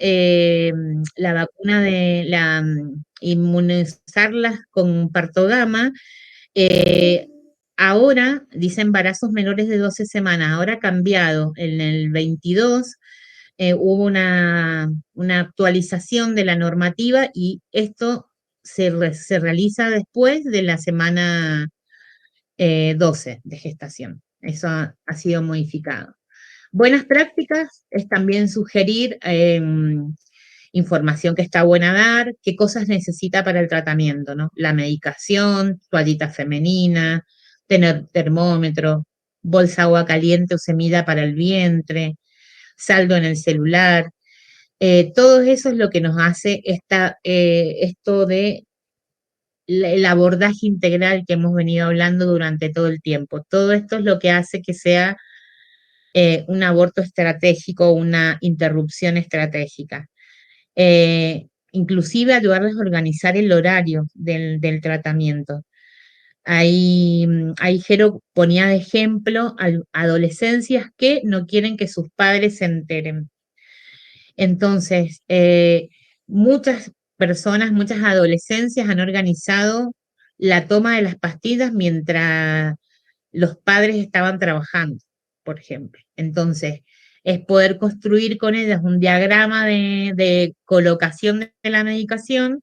la vacuna inmunizarlas con partogama, ahora dice embarazos menores de 12 semanas, ahora ha cambiado. En el 22 hubo una actualización de la normativa y esto se realiza después de la semana 12 de gestación. Eso ha sido modificado. Buenas prácticas es también sugerir información que está buena dar, qué cosas necesita para el tratamiento, ¿no? La medicación, toallita femenina, tener termómetro, bolsa agua caliente o semida para el vientre, saldo en el celular. Todo eso es lo que nos hace esto de el abordaje integral que hemos venido hablando durante todo el tiempo. Todo esto es lo que hace que sea un aborto estratégico, una interrupción estratégica. Inclusive ayudarles a organizar el horario del tratamiento. Ahí Jero ponía de ejemplo a adolescencias que no quieren que sus padres se enteren. Entonces, muchas personas, muchas adolescencias han organizado la toma de las pastillas mientras los padres estaban trabajando, por ejemplo. Entonces, es poder construir con ellas un diagrama de colocación de la medicación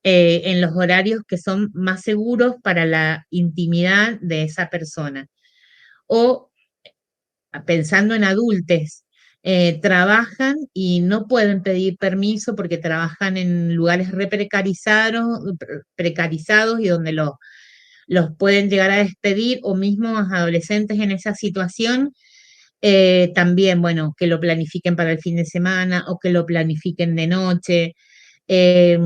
en los horarios que son más seguros para la intimidad de esa persona. O pensando en adultos, trabajan y no pueden pedir permiso porque trabajan en lugares precarizados y donde los pueden llegar a despedir, o mismo a adolescentes en esa situación, también, bueno, que lo planifiquen para el fin de semana o que lo planifiquen de noche. Eh,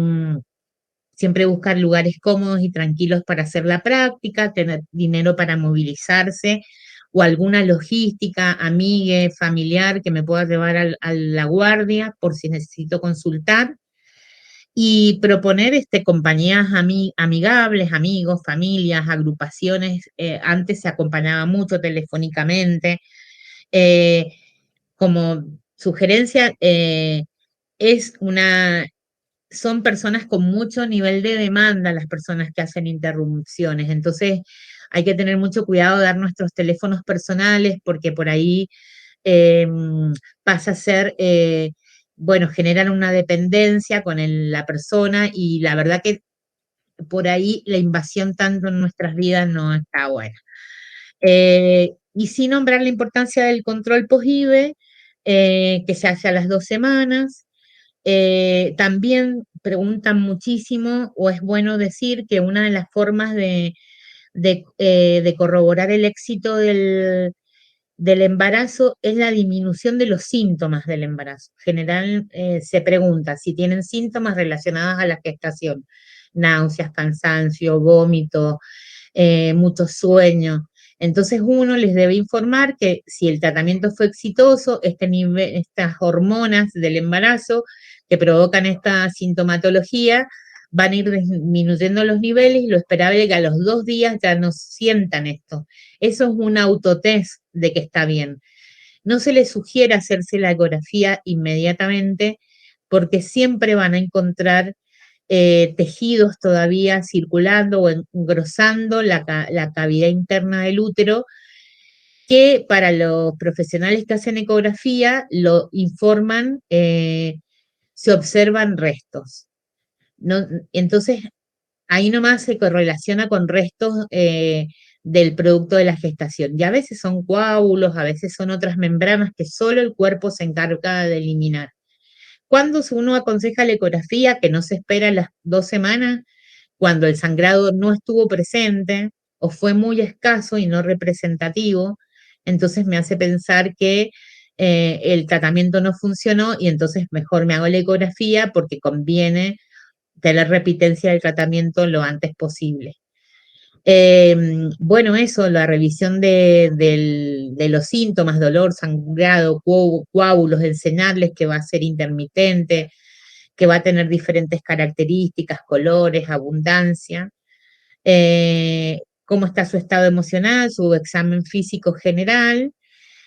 Siempre buscar lugares cómodos y tranquilos para hacer la práctica, tener dinero para movilizarse o alguna logística, amigue, familiar que me pueda llevar a la guardia por si necesito consultar. Y proponer compañías amigables, amigos, familias, agrupaciones. Antes se acompañaba mucho telefónicamente. Eh, Como sugerencia, son personas con mucho nivel de demanda las personas que hacen interrupciones. Entonces, hay que tener mucho cuidado de dar nuestros teléfonos personales porque por ahí eh, pasa a ser, bueno, generan una dependencia con la persona, y la verdad que por ahí la invasión tanto en nuestras vidas no está buena. Y sin nombrar la importancia del control post-IVE, que se hace a las 2 semanas. También preguntan muchísimo, o es bueno decir que una de las formas de corroborar el éxito del embarazo es la disminución de los síntomas del embarazo. En general, se pregunta si tienen síntomas relacionados a la gestación: náuseas, cansancio, vómito, mucho sueño. Entonces uno les debe informar que si el tratamiento fue exitoso, estas hormonas del embarazo que provocan esta sintomatología van a ir disminuyendo los niveles, y lo esperable es que a los 2 días ya no sientan esto. Eso es un autotest de que está bien. No se les sugiere hacerse la ecografía inmediatamente porque siempre van a encontrar tejidos todavía circulando o engrosando la cavidad interna del útero, que para los profesionales que hacen ecografía lo informan, se observan restos. No, entonces, ahí nomás se correlaciona con restos del producto de la gestación. Y a veces son coágulos, a veces son otras membranas que solo el cuerpo se encarga de eliminar. Cuando uno aconseja la ecografía, que no se espera las 2 semanas, cuando el sangrado no estuvo presente o fue muy escaso y no representativo, entonces me hace pensar que el tratamiento no funcionó, y entonces mejor me hago la ecografía porque conviene tener repitencia del tratamiento lo antes posible. Bueno, eso, la revisión de los síntomas, dolor, sangrado, coágulos, encenarles, que va a ser intermitente, que va a tener diferentes características, colores, abundancia. Cómo está su estado emocional, su examen físico general,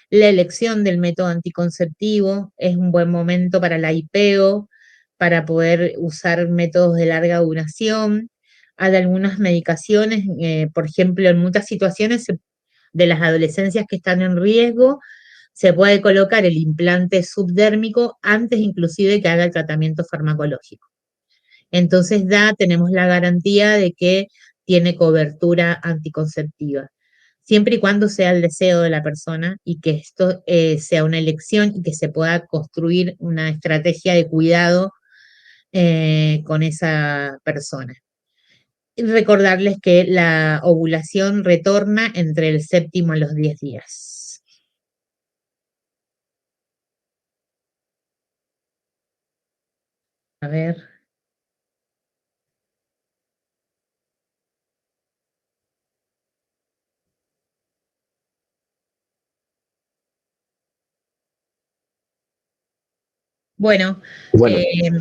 la elección del método anticonceptivo, es un buen momento para la IPEO, para poder usar métodos de larga duración. Hay algunas medicaciones, por ejemplo, en muchas situaciones de las adolescencias que están en riesgo, se puede colocar el implante subdérmico antes inclusive que haga el tratamiento farmacológico. Entonces tenemos la garantía de que tiene cobertura anticonceptiva, siempre y cuando sea el deseo de la persona y que esto sea una elección y que se pueda construir una estrategia de cuidado con esa persona. Y recordarles que la ovulación retorna entre el séptimo y los 10 días. A ver. Bueno, Bueno, eh,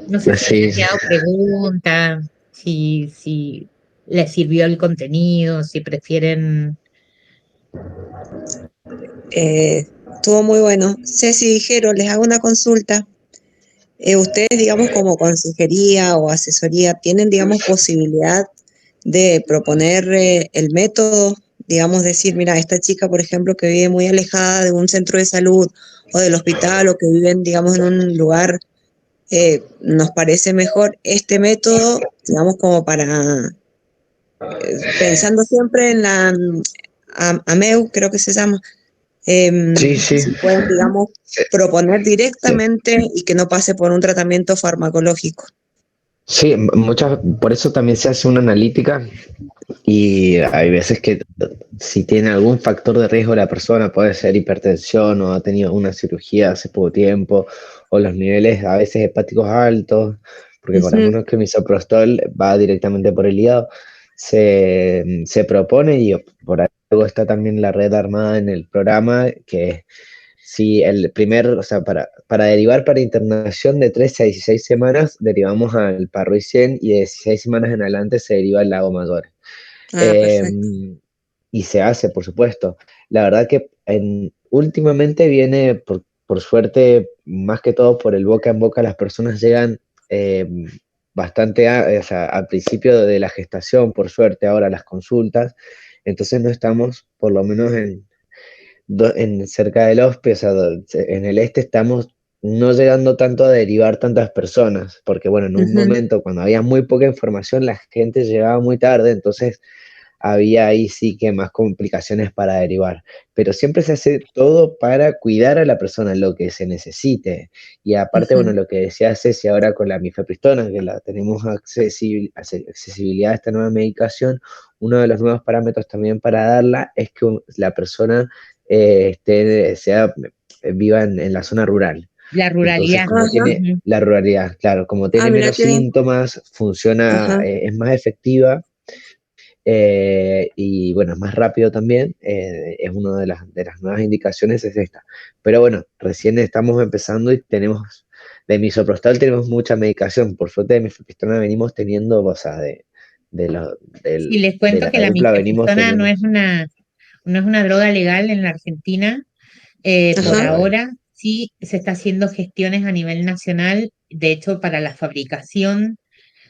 no sé si así les ha es. quedado pregunta, si les sirvió el contenido, si prefieren. Estuvo muy bueno. Ceci, Jero, les hago una consulta. Ustedes, digamos, como consejería o asesoría, ¿tienen, digamos, posibilidad de proponer el método? Digamos, decir, mira, esta chica, por ejemplo, que vive muy alejada de un centro de salud o del hospital o que viven, digamos, en un lugar, nos parece mejor este método, digamos, como para, pensando siempre en la AMEU, creo que se llama, Sí, sí. si pueden, digamos, proponer directamente y que no pase por un tratamiento farmacológico. Sí, muchas, por eso también se hace una analítica y hay veces que si tiene algún factor de riesgo la persona, puede ser hipertensión o ha tenido una cirugía hace poco tiempo o los niveles a veces hepáticos altos, porque Ujú. acordémonos que el misoprostol va directamente por el hígado, se propone y por algo está también la red armada en el programa, que es si el primer, o sea, para derivar para internación de 13 a 16 semanas, derivamos al Parroicien y de 16 semanas en adelante se deriva al Lago Mayor. Ah, Eh, perfecto. y se hace, por supuesto. La verdad que últimamente viene, por suerte, más que todo por el boca en boca, las personas llegan eh, bastante o sea, al principio de la gestación, por suerte, ahora las consultas. Entonces no estamos, por lo menos en cerca del Ospe, o sea, en el este estamos no llegando tanto a derivar tantas personas, porque bueno, en un Ujú. momento cuando había muy poca información, la gente llegaba muy tarde, entonces había ahí sí que más complicaciones para derivar. Pero siempre se hace todo para cuidar a la persona, lo que se necesite. Y aparte, bueno, Ujú. lo que decía Ceci ahora con la mifepristona, que la tenemos accesibilidad a esta nueva medicación, uno de los nuevos parámetros también para darla es que la persona viva en la zona rural. La Entonces, ruralidad. como Ajá. tiene Ujú. la ruralidad, claro, como Ah, tiene mira menos qué bien. síntomas, funciona, Ajá. es más efectiva y bueno, es más rápido también, es una de las nuevas indicaciones es esta. Pero bueno, recién estamos empezando y tenemos, de misoprostol tenemos mucha medicación, por suerte de mifepristona venimos teniendo, o sea, Sí, les de cuento la que la dupla venimos mifepristona teniendo. no es una droga legal en la Argentina. Por Ajá. Bueno, ahora sí se está haciendo gestiones a nivel nacional, de hecho, para la fabricación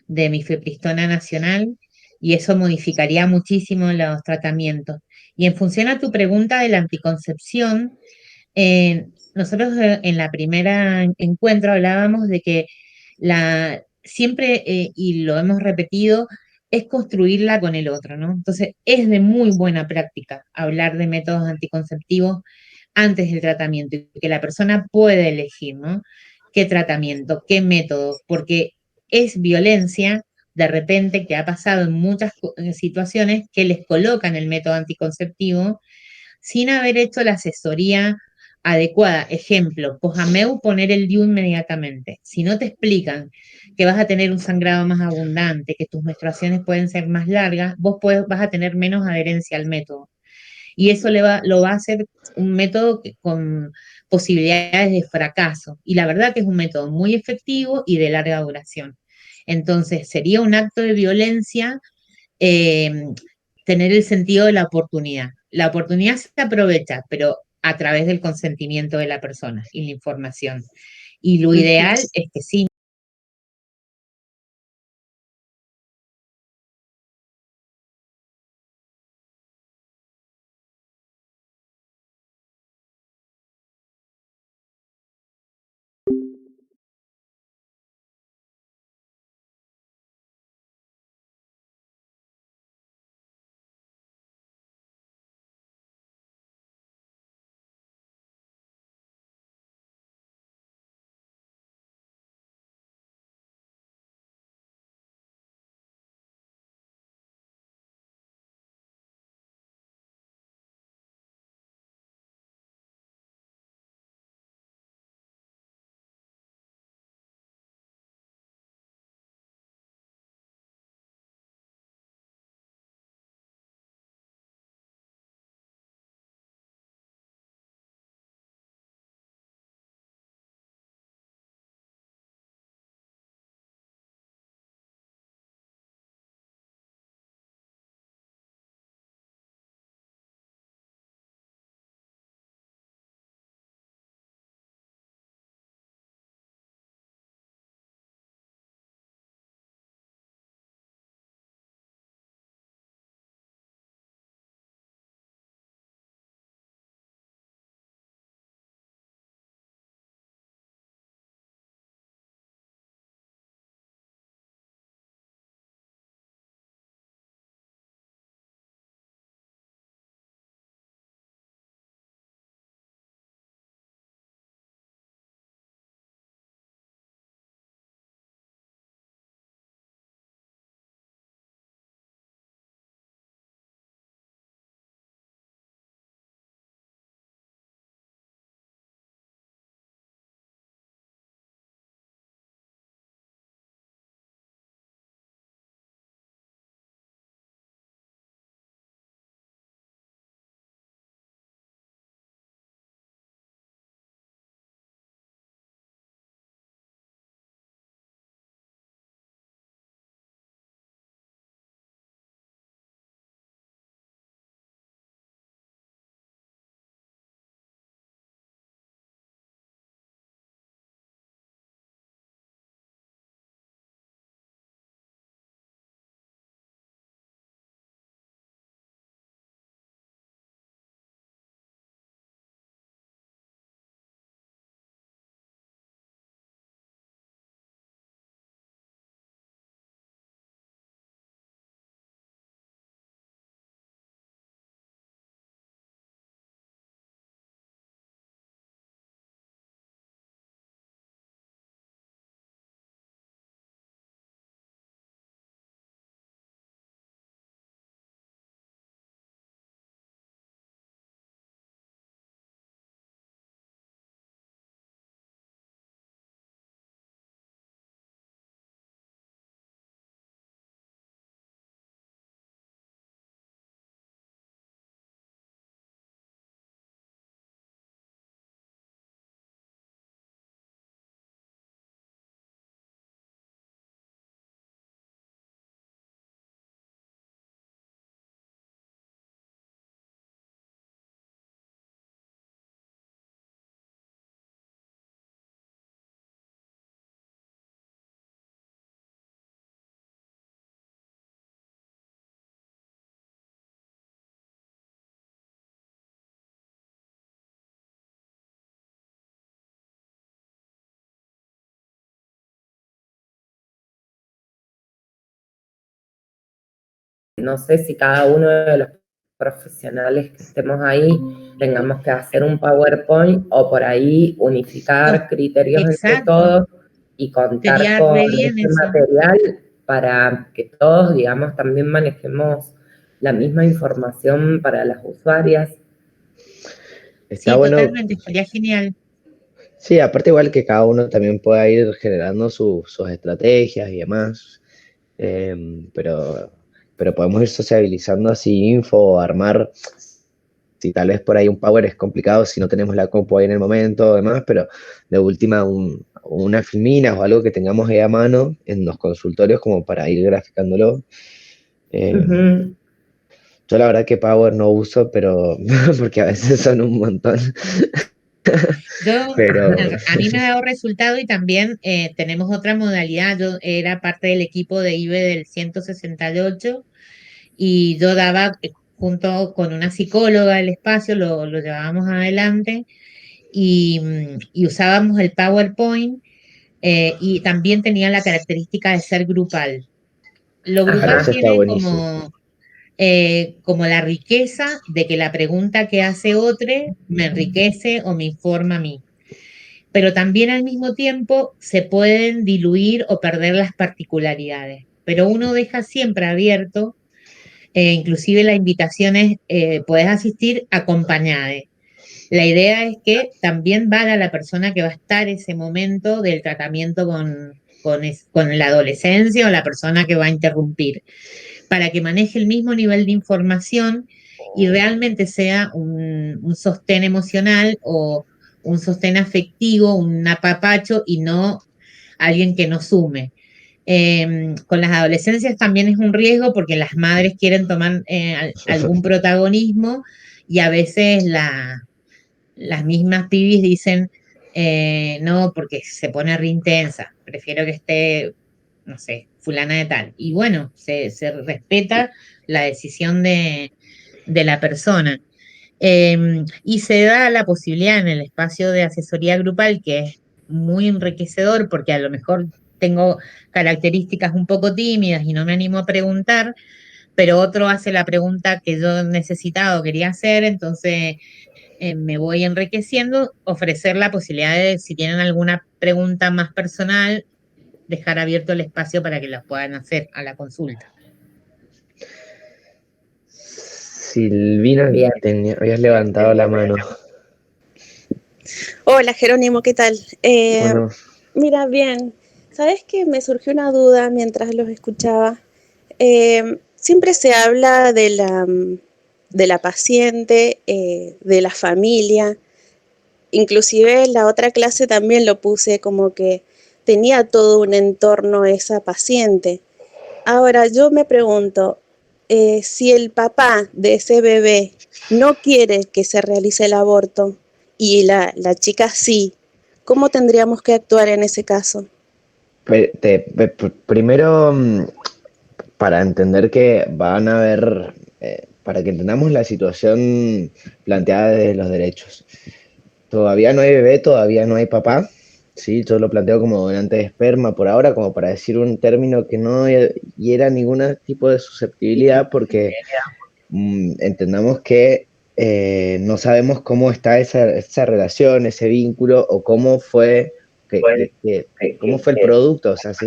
de mifepristona nacional, y eso modificaría muchísimo los tratamientos. Y en función a tu pregunta de la anticoncepción, nosotros en la primera encuentro hablábamos de que siempre, y lo hemos repetido, es construirla con el otro, ¿no? Entonces, es de muy buena práctica hablar de métodos anticonceptivos antes del tratamiento y que la persona puede elegir, ¿no? ¿Qué tratamiento, qué método? Porque es violencia, de repente, que ha pasado en muchas situaciones que les colocan el método anticonceptivo sin haber hecho la asesoría adecuada. Ejemplo, Cojameu, poner el DIU inmediatamente. Si no te explican que vas a tener un sangrado más abundante, que tus menstruaciones pueden ser más largas, vas a tener menos adherencia al método. Y eso lo va a hacer un método con posibilidades de fracaso. Y la verdad que es un método muy efectivo y de larga duración. Entonces, sería un acto de violencia eh, tener el sentido de la oportunidad. La oportunidad se aprovecha, pero a través del consentimiento de la persona y la información. Y lo ideal es que sí. No sé si cada uno de los profesionales que estemos ahí tengamos que hacer un PowerPoint o por ahí unificar criterios entre Exacto. todos y contar Sería con re bien ese eso. material para que todos, digamos, también manejemos la misma información para las usuarias. está Sí, bueno. totalmente, estaría genial. Sí, aparte igual que cada uno también pueda ir generando sus estrategias y demás, pero, podemos ir sociabilizando así info o armar, si tal vez por ahí un power es complicado si no tenemos la compu ahí en el momento o demás, pero de última unas filminas o algo que tengamos ahí a mano en los consultorios como para ir graficándolo. Eh, Ujú. yo la verdad que power no uso, pero porque a veces son un montón, Yo, pero a mí me ha dado resultado y también tenemos otra modalidad. Yo era parte del equipo de IBE del 168 y yo daba junto con una psicóloga el espacio, lo llevábamos adelante y usábamos el PowerPoint y también tenía la característica de ser grupal. Lo Ajá. grupal eso está tiene buenísimo. como la riqueza de que la pregunta que hace otro me enriquece o me informa a mí. Pero también al mismo tiempo se pueden diluir o perder las particularidades. Pero uno deja siempre abierto, inclusive las invitaciones, puedes asistir acompañada. La idea es que también vaya la persona que va a estar ese momento del tratamiento con la adolescencia o la persona que va a interrumpir, para que maneje el mismo nivel de información y realmente sea un sostén emocional o un sostén afectivo, un apapacho y no alguien que no sume. Con las adolescencias también es un riesgo porque las madres quieren tomar algún protagonismo y a veces las mismas pibis dicen, no, porque se pone re intensa, prefiero que esté, no sé, fulana de tal. Y bueno, se respeta la decisión de la persona. Y se da la posibilidad en el espacio de asesoría grupal, que es muy enriquecedor porque a lo mejor tengo características un poco tímidas y no me animo a preguntar, pero otro hace la pregunta que yo necesitaba o quería hacer, entonces me voy enriqueciendo, ofrecer la posibilidad de, si tienen alguna pregunta más personal, dejar abierto el espacio para que las puedan hacer a la consulta. Silvina, Bien. habías levantado la mano. Hola Jerónimo, ¿qué tal? Bueno, Mira, bien, ¿sabes qué? Me surgió una duda mientras los escuchaba. Siempre se habla de la paciente, de la familia, inclusive en la otra clase también lo puse como que tenía todo un entorno esa paciente. Ahora yo me pregunto, si el papá de ese bebé no quiere que se realice el aborto y la chica sí, ¿cómo tendríamos que actuar en ese caso? primero, para entender que van a haber, para que entendamos la situación planteada de los derechos. Todavía no hay bebé, todavía no hay papá, ¿sí? Yo lo planteo como donante de esperma por ahora, como para decir un término que no hiera ningún tipo de susceptibilidad, porque entendamos que no sabemos cómo está esa relación, ese vínculo, o cómo fue, cómo fue el producto, o sea, si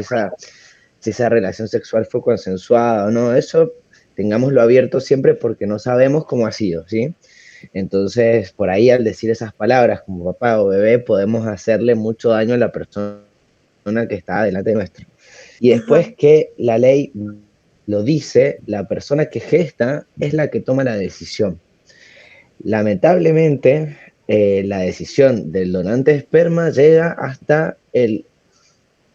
esa relación sexual fue consensuada o no, eso tengámoslo abierto siempre porque no sabemos cómo ha sido, ¿sí? Entonces, por ahí al decir esas palabras como papá o bebé, podemos hacerle mucho daño a la persona que está delante nuestro. Y después que la ley lo dice, la persona que gesta es la que toma la decisión. Lamentablemente, la decisión del donante de esperma llega hasta el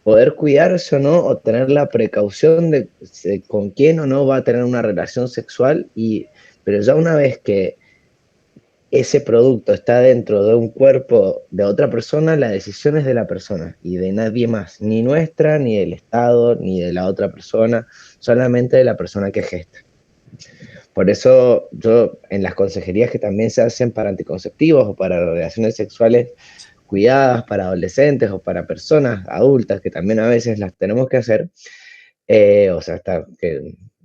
poder cuidarse o no, o tener la precaución de con quién o no va a tener una relación sexual, pero ya una vez que ese producto está dentro de un cuerpo de otra persona, la decisión es de la persona y de nadie más, ni nuestra, ni del Estado, ni de la otra persona, solamente de la persona que gesta. Por eso yo en las consejerías que también se hacen para anticonceptivos o para relaciones sexuales cuidadas para adolescentes o para personas adultas, que también a veces las tenemos que hacer, o sea,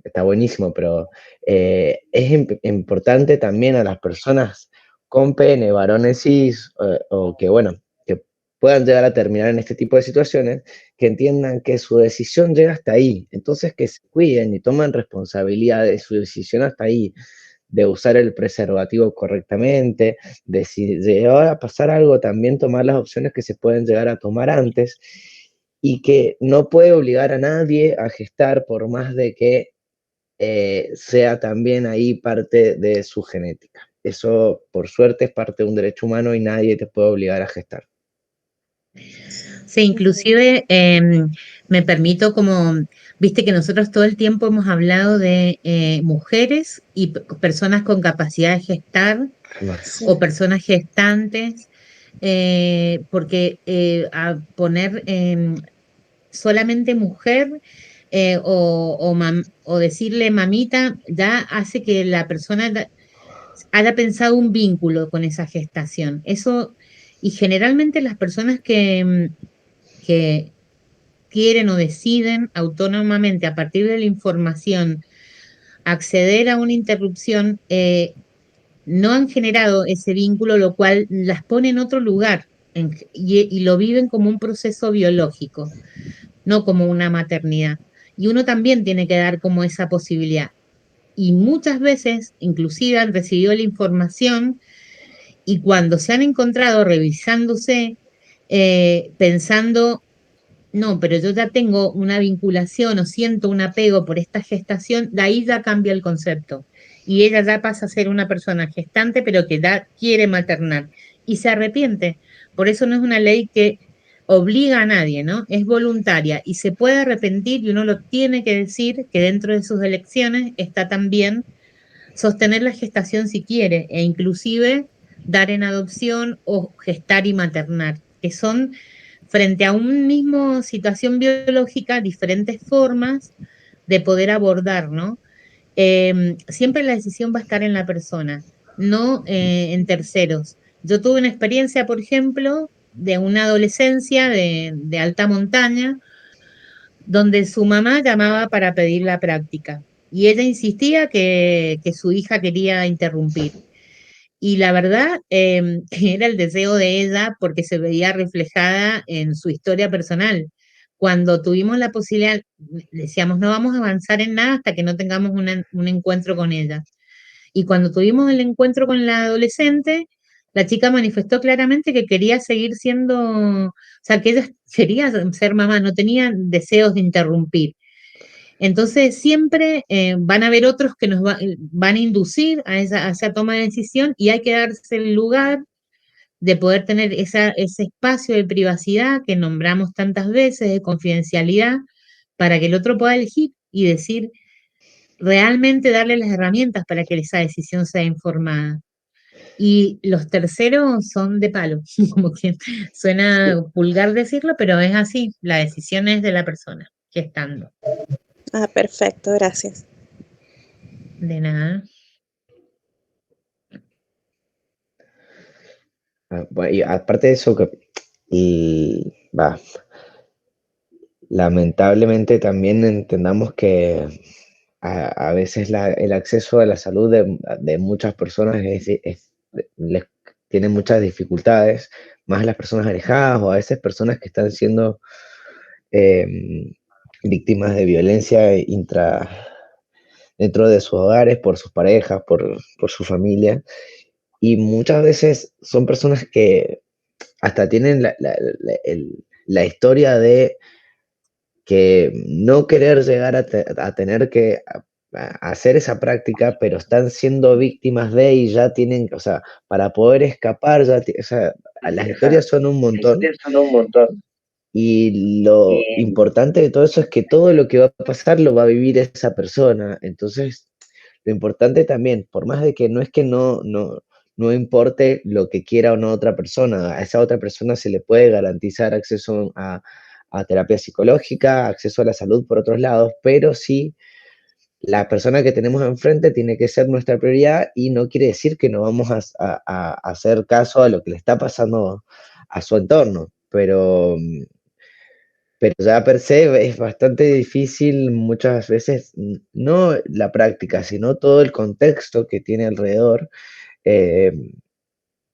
está buenísimo, pero es importante también a las personas con pene, varones cis, o que, bueno, que puedan llegar a terminar en este tipo de situaciones, que entiendan que su decisión llega hasta ahí, entonces que se cuiden y tomen responsabilidad de su decisión hasta ahí. de usar el preservativo correctamente, de si llegaba a pasar algo, también tomar las opciones que se pueden llegar a tomar antes, y que no puede obligar a nadie a gestar por más de que sea también ahí parte de su genética. Eso, por suerte, es parte de un derecho humano y nadie te puede obligar a gestar. Sí, inclusive me permito como, viste que nosotros todo el tiempo hemos hablado de mujeres y personas con capacidad de gestar Más. o personas gestantes, porque a poner solamente mujer o decirle mamita ya hace que la persona haya pensado un vínculo con esa gestación. Eso, y generalmente las personas que quieren o deciden autónomamente a partir de la información acceder a una interrupción, no han generado ese vínculo, lo cual las pone en otro lugar y lo viven como un proceso biológico, no como una maternidad. Y uno también tiene que dar como esa posibilidad. Y muchas veces, inclusive, han recibido la información y cuando se han encontrado revisándose, pensando, no, pero yo ya tengo una vinculación o siento un apego por esta gestación, de ahí ya cambia el concepto. Y ella ya pasa a ser una persona gestante, pero que ya quiere maternar y se arrepiente. Por eso no es una ley que obliga a nadie, ¿no? Es voluntaria y se puede arrepentir y uno lo tiene que decir que dentro de sus elecciones está también sostener la gestación si quiere e inclusive dar en adopción o gestar y maternar, que son frente a una misma situación biológica, diferentes formas de poder abordar, ¿no? Siempre la decisión va a estar en la persona, no en terceros. Yo tuve una experiencia, por ejemplo, de una adolescencia de alta montaña, donde su mamá llamaba para pedir la práctica y ella insistía que su hija quería interrumpir. Y la verdad, era el deseo de ella porque se veía reflejada en su historia personal. Cuando tuvimos la posibilidad, decíamos, no vamos a avanzar en nada hasta que no tengamos un encuentro con ella. Y cuando tuvimos el encuentro con la adolescente, la chica manifestó claramente que quería seguir siendo, o sea, que ella quería ser mamá, no tenía deseos de interrumpir. Entonces siempre van a haber otros que van a inducir a esa toma de decisión y hay que darse el lugar de poder tener ese espacio de privacidad que nombramos tantas veces, de confidencialidad, para que el otro pueda elegir y decir, realmente darle las herramientas para que esa decisión sea informada. Y los terceros son de palo, como que suena vulgar decirlo, pero es así, la decisión es de la persona que estando. Ah, perfecto, gracias. De nada. Y aparte de eso, lamentablemente también entendamos que a veces el acceso a la salud de muchas personas tiene muchas dificultades, más las personas alejadas o a veces personas que están siendo víctimas de violencia dentro de sus hogares, por sus parejas, por su familia. Y muchas veces son personas que hasta tienen la historia de que no querer llegar a tener que hacer esa práctica, pero están siendo víctimas de y ya tienen, o sea, para poder escapar, o sea, las historias son un montón. Y lo importante de todo eso es que todo lo que va a pasar lo va a vivir esa persona. Entonces, lo importante también, por más de que no es que no importe lo que quiera o no otra persona, a esa otra persona se le puede garantizar acceso a terapia psicológica, acceso a la salud por otros lados, pero sí la persona que tenemos enfrente tiene que ser nuestra prioridad y no quiere decir que no vamos a hacer caso a lo que le está pasando a su entorno, pero ya per se es bastante difícil muchas veces, no la práctica, sino todo el contexto que tiene alrededor, eh,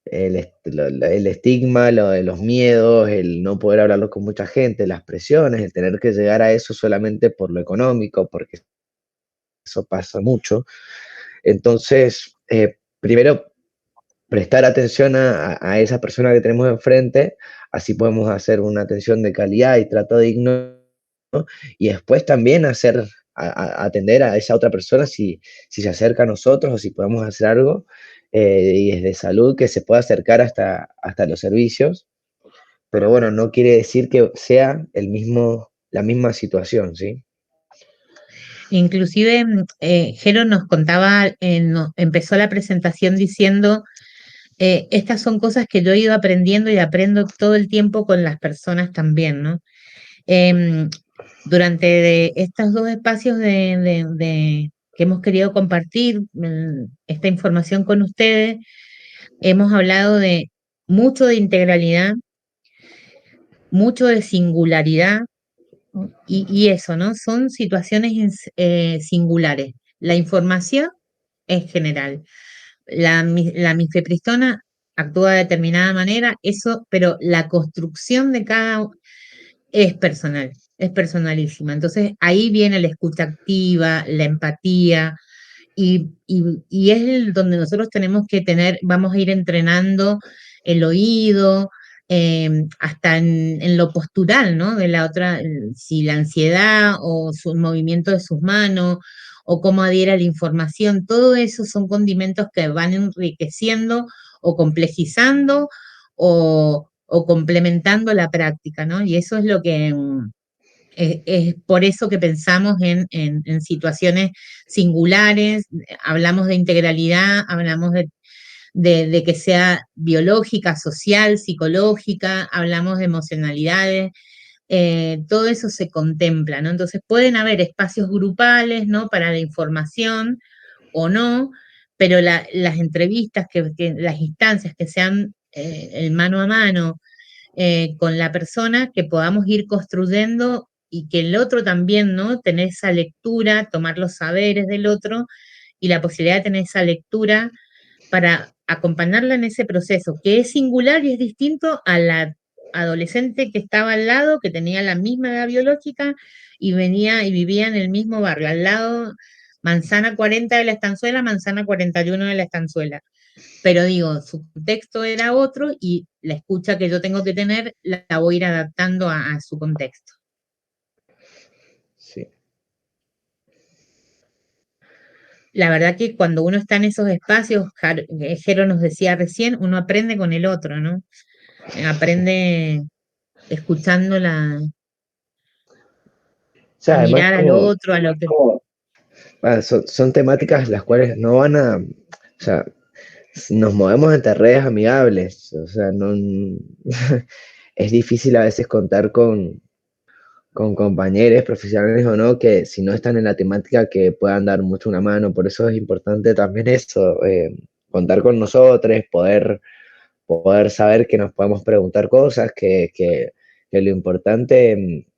el estigma, lo de los miedos, el no poder hablarlo con mucha gente, las presiones, el tener que llegar a eso solamente por lo económico, porque eso pasa mucho. Entonces, primero, prestar atención a esa persona que tenemos enfrente, así podemos hacer una atención de calidad y trato digno, ¿no? Y después también atender a esa otra persona si se acerca a nosotros o si podemos hacer algo, y desde salud que se pueda acercar hasta los servicios, pero bueno, no quiere decir que sea la misma situación, ¿sí? Inclusive, Jero nos contaba, empezó la presentación diciendo, estas son cosas que yo he ido aprendiendo y aprendo todo el tiempo con las personas también, ¿no? Durante estos 2 espacios que hemos querido compartir esta información con ustedes, hemos hablado de mucho de integralidad, mucho de singularidad, ¿no? Y eso, ¿no? Son situaciones singulares. La información es general. La mifepristona actúa de determinada manera, eso, pero la construcción de cada es personal, es personalísima. Entonces ahí viene la escucha activa, la empatía, y es donde nosotros tenemos que vamos a ir entrenando el oído, hasta en lo postural, ¿no? De la otra, si la ansiedad o el movimiento de sus manos, o cómo adhiere a la información, todo eso son condimentos que van enriqueciendo o complejizando o complementando la práctica, ¿no? Y eso es lo que es por eso que pensamos en situaciones singulares, hablamos de integralidad, hablamos de que sea biológica, social, psicológica, hablamos de emocionalidades, todo eso se contempla, ¿no? Entonces pueden haber espacios grupales, ¿no? Para la información o no, pero las entrevistas, las instancias que sean el mano a mano, con la persona, que podamos ir construyendo y que el otro también, ¿no? Tener esa lectura, tomar los saberes del otro y la posibilidad de tener esa lectura para acompañarla en ese proceso, que es singular y es distinto a la adolescente que estaba al lado, que tenía la misma edad biológica y venía y vivía en el mismo barrio, al lado, manzana 40 de la Estanzuela, manzana 41 de la Estanzuela. Pero digo, su contexto era otro y la escucha que yo tengo que tener la voy a ir adaptando a su contexto. Sí. La verdad que cuando uno está en esos espacios, Jero nos decía recién, uno aprende con el otro, ¿no? Aprende escuchando O sea, a además mirar al otro, a lo que... son temáticas las cuales no van o sea, nos movemos entre redes amigables, o sea, no, es difícil a veces contar con compañeros profesionales o no, que si no están en la temática que puedan dar mucho una mano, por eso es importante también eso, contar con nosotros, poder saber que nos podemos preguntar cosas, que lo importante,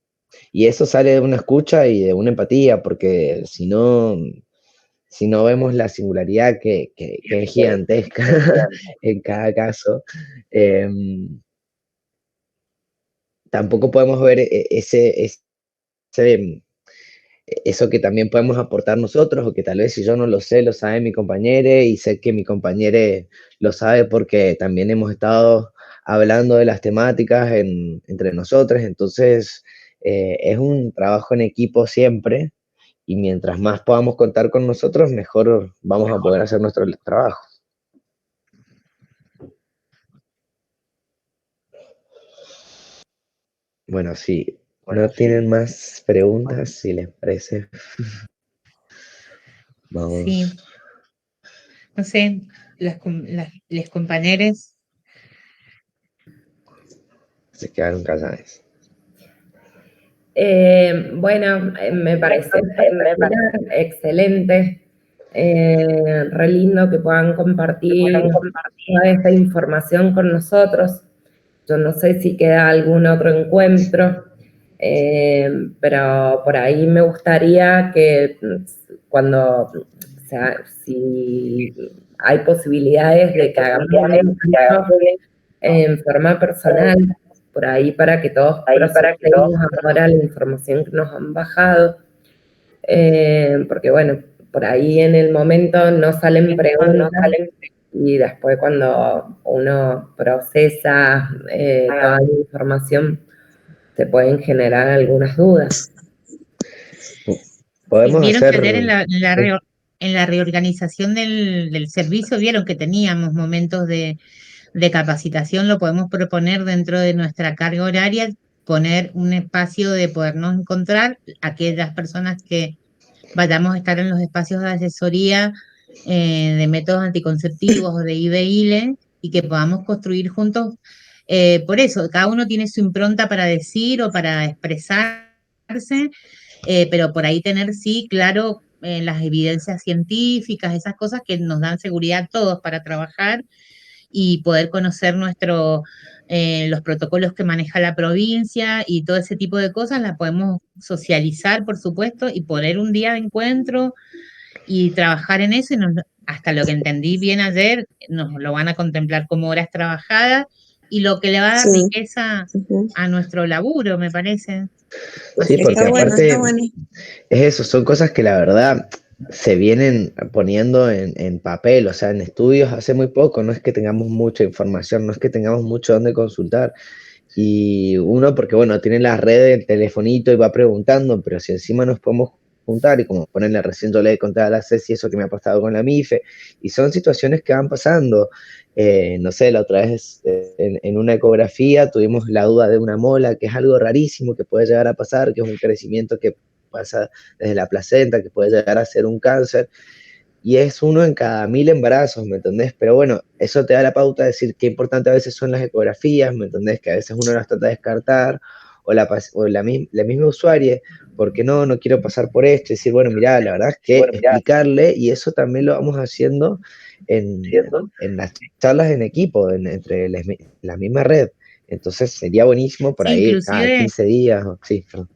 y eso sale de una escucha y de una empatía, porque si no vemos la singularidad que es gigantesca en cada caso, tampoco podemos ver eso que también podemos aportar nosotros, o que tal vez si yo no lo sé, lo sabe mi compañero, y sé que mi compañero lo sabe porque también hemos estado hablando de las temáticas entre nosotros. Entonces, es un trabajo en equipo siempre, y mientras más podamos contar con nosotros, mejor vamos a poder hacer nuestro trabajo. Bueno, sí. ¿No tienen más preguntas, si les parece? Vamos. Sí, no sé, les compañeros. Se quedaron callados. Bueno, me parece espectacular, excelente, re lindo que puedan compartir toda esta información con nosotros. Yo no sé si queda algún otro encuentro, pero por ahí me gustaría que cuando, o sea, si hay posibilidades de que hagamos un encuentro en forma personal, por ahí para que todos procesemos ahora la información que nos han bajado, porque bueno, por ahí en el momento no salen preguntas y después cuando uno procesa toda la información se pueden generar algunas dudas. Podemos Vieron que hacer... ayer en la reorganización del servicio, vieron que teníamos momentos de capacitación, lo podemos proponer dentro de nuestra carga horaria, poner un espacio de podernos encontrar, aquellas personas que vayamos a estar en los espacios de asesoría de métodos anticonceptivos o de IBILE y que podamos construir juntos. Por eso, cada uno tiene su impronta para decir o para expresarse, pero por ahí tener, sí, claro, las evidencias científicas, esas cosas que nos dan seguridad a todos para trabajar y poder conocer los protocolos que maneja la provincia y todo ese tipo de cosas, las podemos socializar, por supuesto, y poner un día de encuentro y trabajar en eso. Y hasta lo que entendí bien ayer, nos lo van a contemplar como horas trabajadas y lo que le va a dar riqueza a nuestro laburo, me parece. Sí, porque Está bueno, aparte está bueno. es eso, son cosas que la verdad se vienen poniendo en papel, o sea, en estudios hace muy poco, no es que tengamos mucha información, no es que tengamos mucho donde consultar. Y uno, porque bueno, tiene la red, el telefonito y va preguntando, pero si encima nos podemos juntar, y como ponerle recién yo le conté a la Ceci eso que me ha pasado con la MIFE, y son situaciones que van pasando. No sé, la otra vez en una ecografía tuvimos la duda de una mola, que es algo rarísimo que puede llegar a pasar, que es un crecimiento que pasa desde la placenta, que puede llegar a ser un cáncer, y es uno en cada 1000 embarazos, ¿me entendés? Pero bueno, eso te da la pauta de decir qué importante a veces son las ecografías, ¿me entendés? Que a veces uno las trata de descartar, o la misma usuaria, porque no quiero pasar por esto, y decir, bueno, mirá, la verdad es que explicarle, y eso también lo vamos haciendo en las charlas en equipo, entre la misma red. Entonces sería buenísimo por Sí, ahí, cada 15 días, sí, perdón.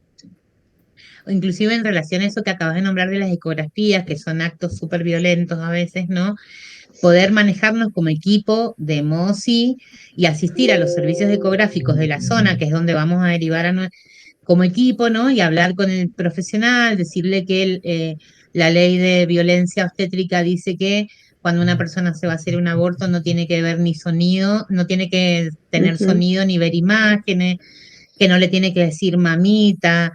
Inclusive en relación a eso que acabas de nombrar de las ecografías, que son actos súper violentos a veces, ¿no? Poder manejarnos como equipo de MOSI y asistir a los servicios ecográficos de la zona, que es donde vamos a derivar como equipo, ¿no? Y hablar con el profesional, decirle que la ley de violencia obstétrica dice que cuando una persona se va a hacer un aborto no tiene que ver ni sonido, no tiene que tener sonido ni ver imágenes, que no le tiene que decir mamita,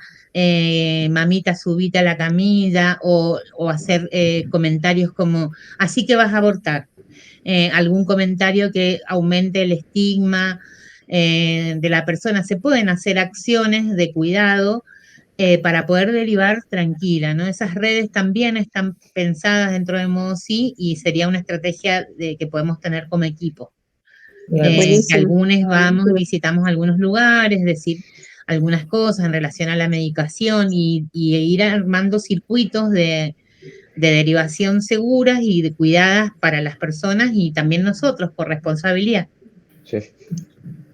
mamita subite a la camilla, o hacer comentarios como, así que vas a abortar. Algún comentario que aumente el estigma de la persona. Se pueden hacer acciones de cuidado para poder derivar tranquila, ¿no? Esas redes también están pensadas dentro de MOSI y sería una estrategia que podemos tener como equipo. Que algunos vamos y visitamos algunos lugares, decir algunas cosas en relación a la medicación y ir armando circuitos de derivación seguras y de cuidadas para las personas y también nosotros por responsabilidad. Sí.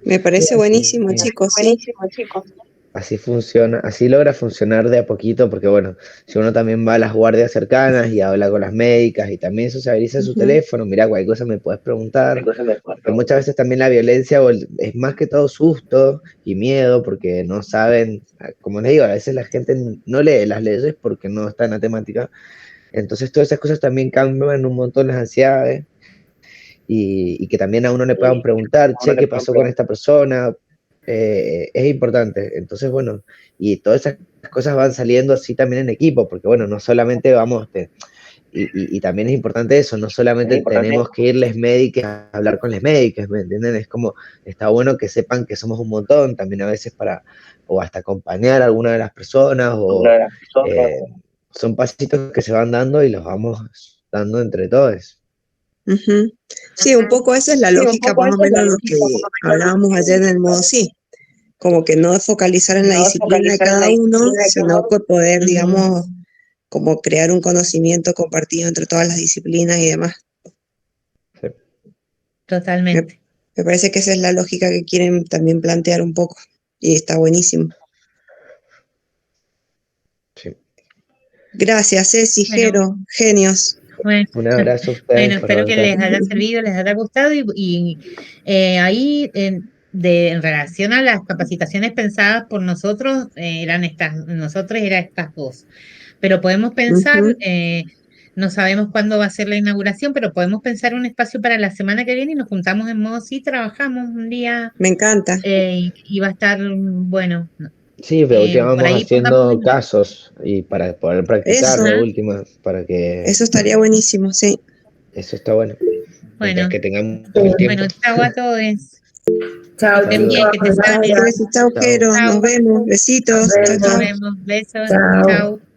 Me parece buenísimo, chicos, sí. Así funciona, así logra funcionar de a poquito, porque bueno, si uno también va a las guardias cercanas y habla con las médicas y también sociabiliza su teléfono, mira, cualquier cosa me puedes preguntar, pero muchas veces también la violencia es más que todo susto y miedo, porque no saben, como les digo, a veces la gente no lee las leyes porque no está en la temática, entonces todas esas cosas también cambian un montón las ansiedades, y que también a uno le puedan preguntar, che, ¿qué pasó con esta persona? Es importante. Entonces, bueno, y todas esas cosas van saliendo así también en equipo, porque bueno, no solamente vamos, y también es importante eso, no solamente tenemos que ir les médicos a hablar con les médicos, ¿me entienden? Es como, está bueno que sepan que somos un montón, también a veces o hasta acompañar a alguna de las personas, son pasitos que se van dando y los vamos dando entre todos. Sí, un poco esa es la lógica más o menos lo que hablábamos ayer en el modo sí, como que no focalizar en la disciplina de cada uno, sino que poder, digamos, como crear un conocimiento compartido entre todas las disciplinas y demás. Sí. Totalmente. Me parece que esa es la lógica que quieren también plantear un poco y está buenísimo. Sí. Gracias, Ceci, Jero, genios. Bueno, un abrazo a ustedes. Bueno, espero que les haya servido, les haya gustado y ahí en relación a las capacitaciones pensadas por nosotros, nosotros eran estas dos. Pero podemos pensar No sabemos cuándo va a ser la inauguración, pero podemos pensar un espacio para la semana que viene y nos juntamos en modo sí, trabajamos un día Me encanta. y va a estar bueno. Sí, de última Por vamos ahí pongamos haciendo casos y para poder practicar Eso, de Ajá. última, para que eso estaría buenísimo, sí. eso está bueno. Mientras Bueno, que tengamos el tiempo. bueno, chao a todos. Chao, Estén bien, que te chicos, Chao, sanen. gracias. Ceci, chau, Chao. Jero, Chao, nos vemos, besitos, chau, Nos nos chau. vemos. vemos. Besos. Chao. Chao.